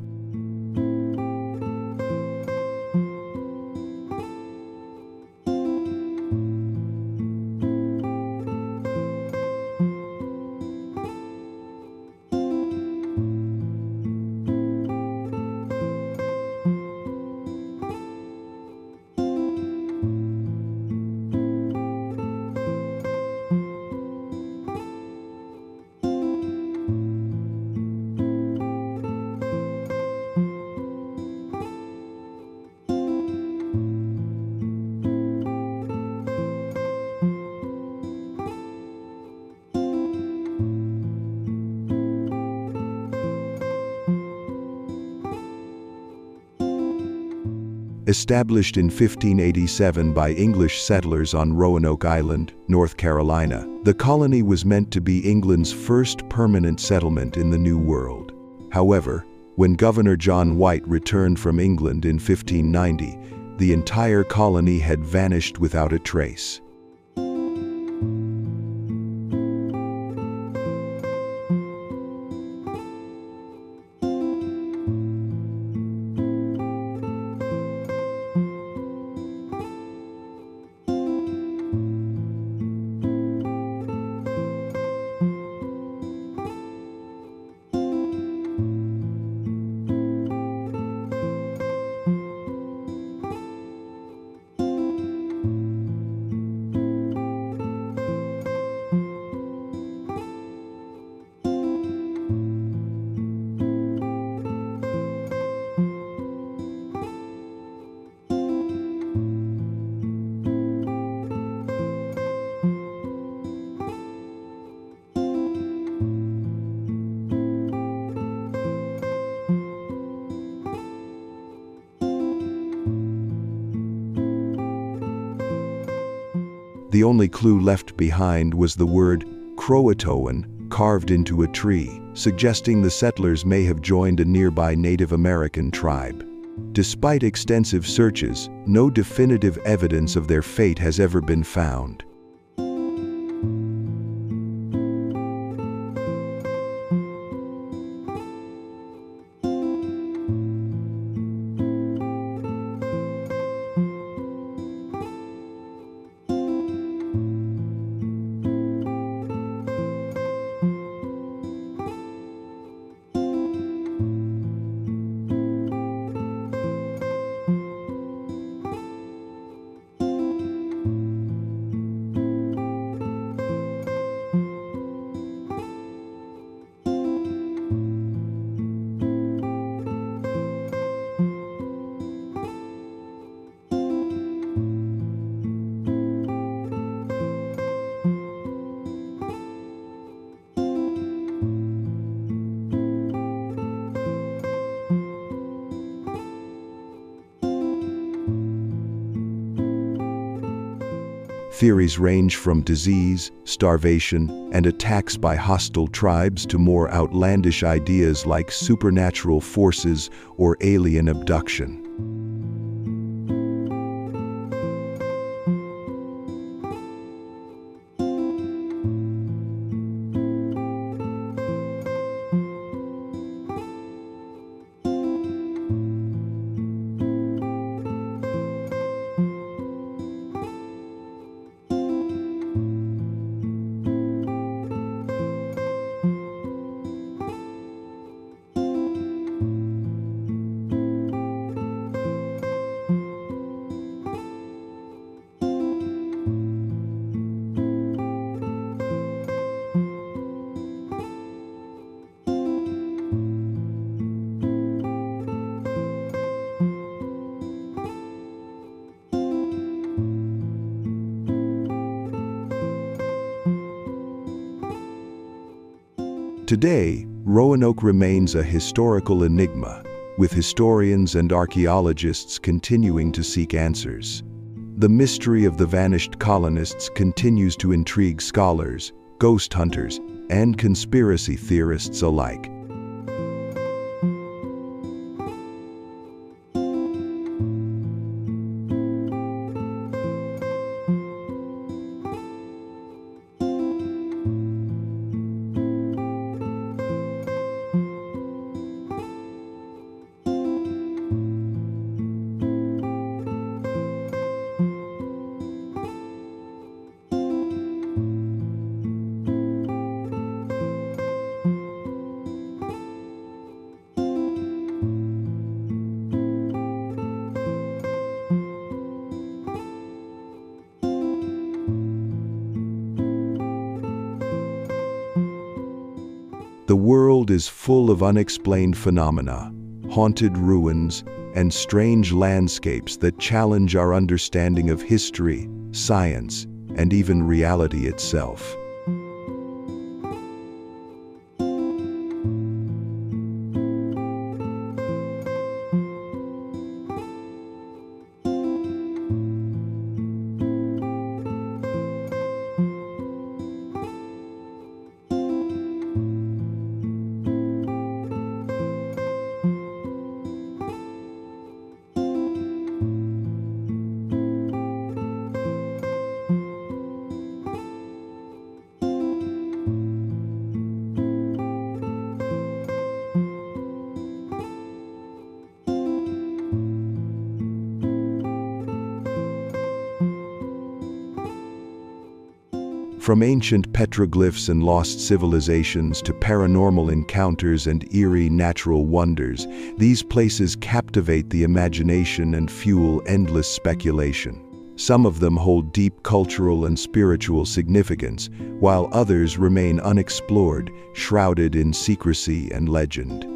S1: Established in 1587 by English settlers on Roanoke Island, North Carolina, the colony was meant to be England's first permanent settlement in the New World. However, when Governor John White returned from England in 1590, the entire colony had vanished without a trace. The only clue left behind was the word Croatoan carved into a tree, suggesting the settlers may have joined a nearby Native American tribe. Despite extensive searches, no definitive evidence of their fate has ever been found. Theories range from disease, starvation, and attacks by hostile tribes to more outlandish ideas like supernatural forces or alien abduction. Today, Roanoke remains a historical enigma, with historians and archaeologists continuing to seek answers. The mystery of the vanished colonists continues to intrigue scholars, ghost hunters, and conspiracy theorists alike. The world is full of unexplained phenomena, haunted ruins, and strange landscapes that challenge our understanding of history, science, and even reality itself. From ancient petroglyphs and lost civilizations to paranormal encounters and eerie natural wonders, these places captivate the imagination and fuel endless speculation. Some of them hold deep cultural and spiritual significance, while others remain unexplored, shrouded in secrecy and legend.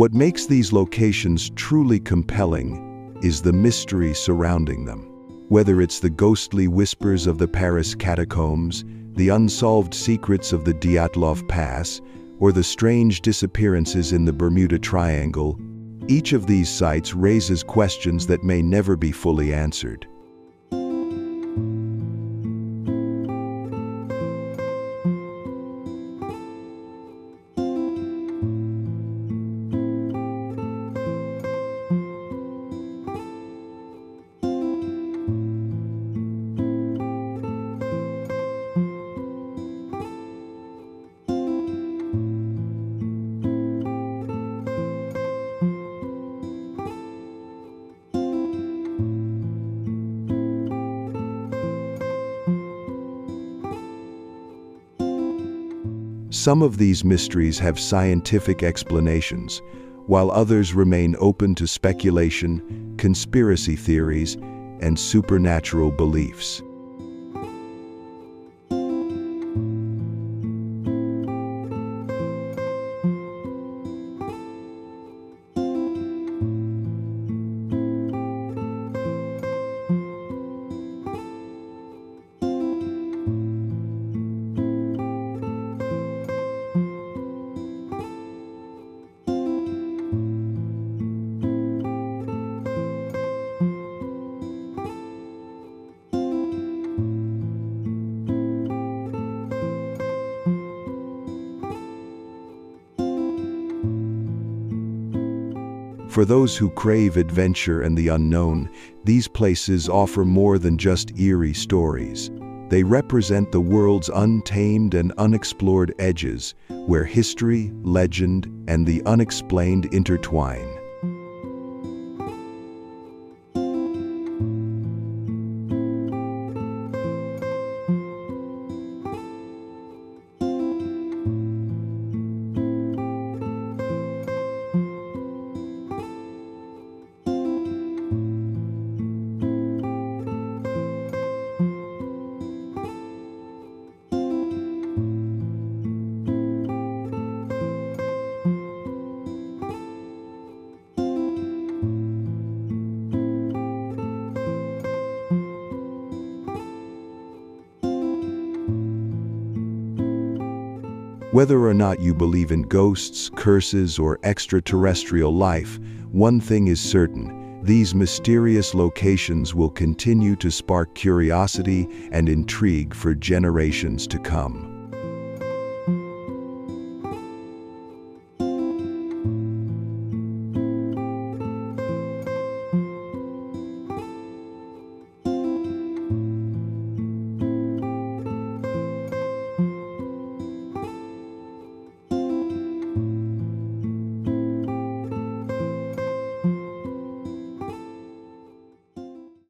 S1: What makes these locations truly compelling is the mystery surrounding them. Whether it's the ghostly whispers of the Paris catacombs, the unsolved secrets of the Dyatlov Pass, or the strange disappearances in the Bermuda Triangle, each of these sites raises questions that may never be fully answered. Some of these mysteries have scientific explanations, while others remain open to speculation, conspiracy theories, and supernatural beliefs. For those who crave adventure and the unknown, these places offer more than just eerie stories. They represent the world's untamed and unexplored edges, where history, legend, and the unexplained intertwine. Whether or not you believe in ghosts, curses, or extraterrestrial life, one thing is certain: these mysterious locations will continue to spark curiosity and intrigue for generations to come.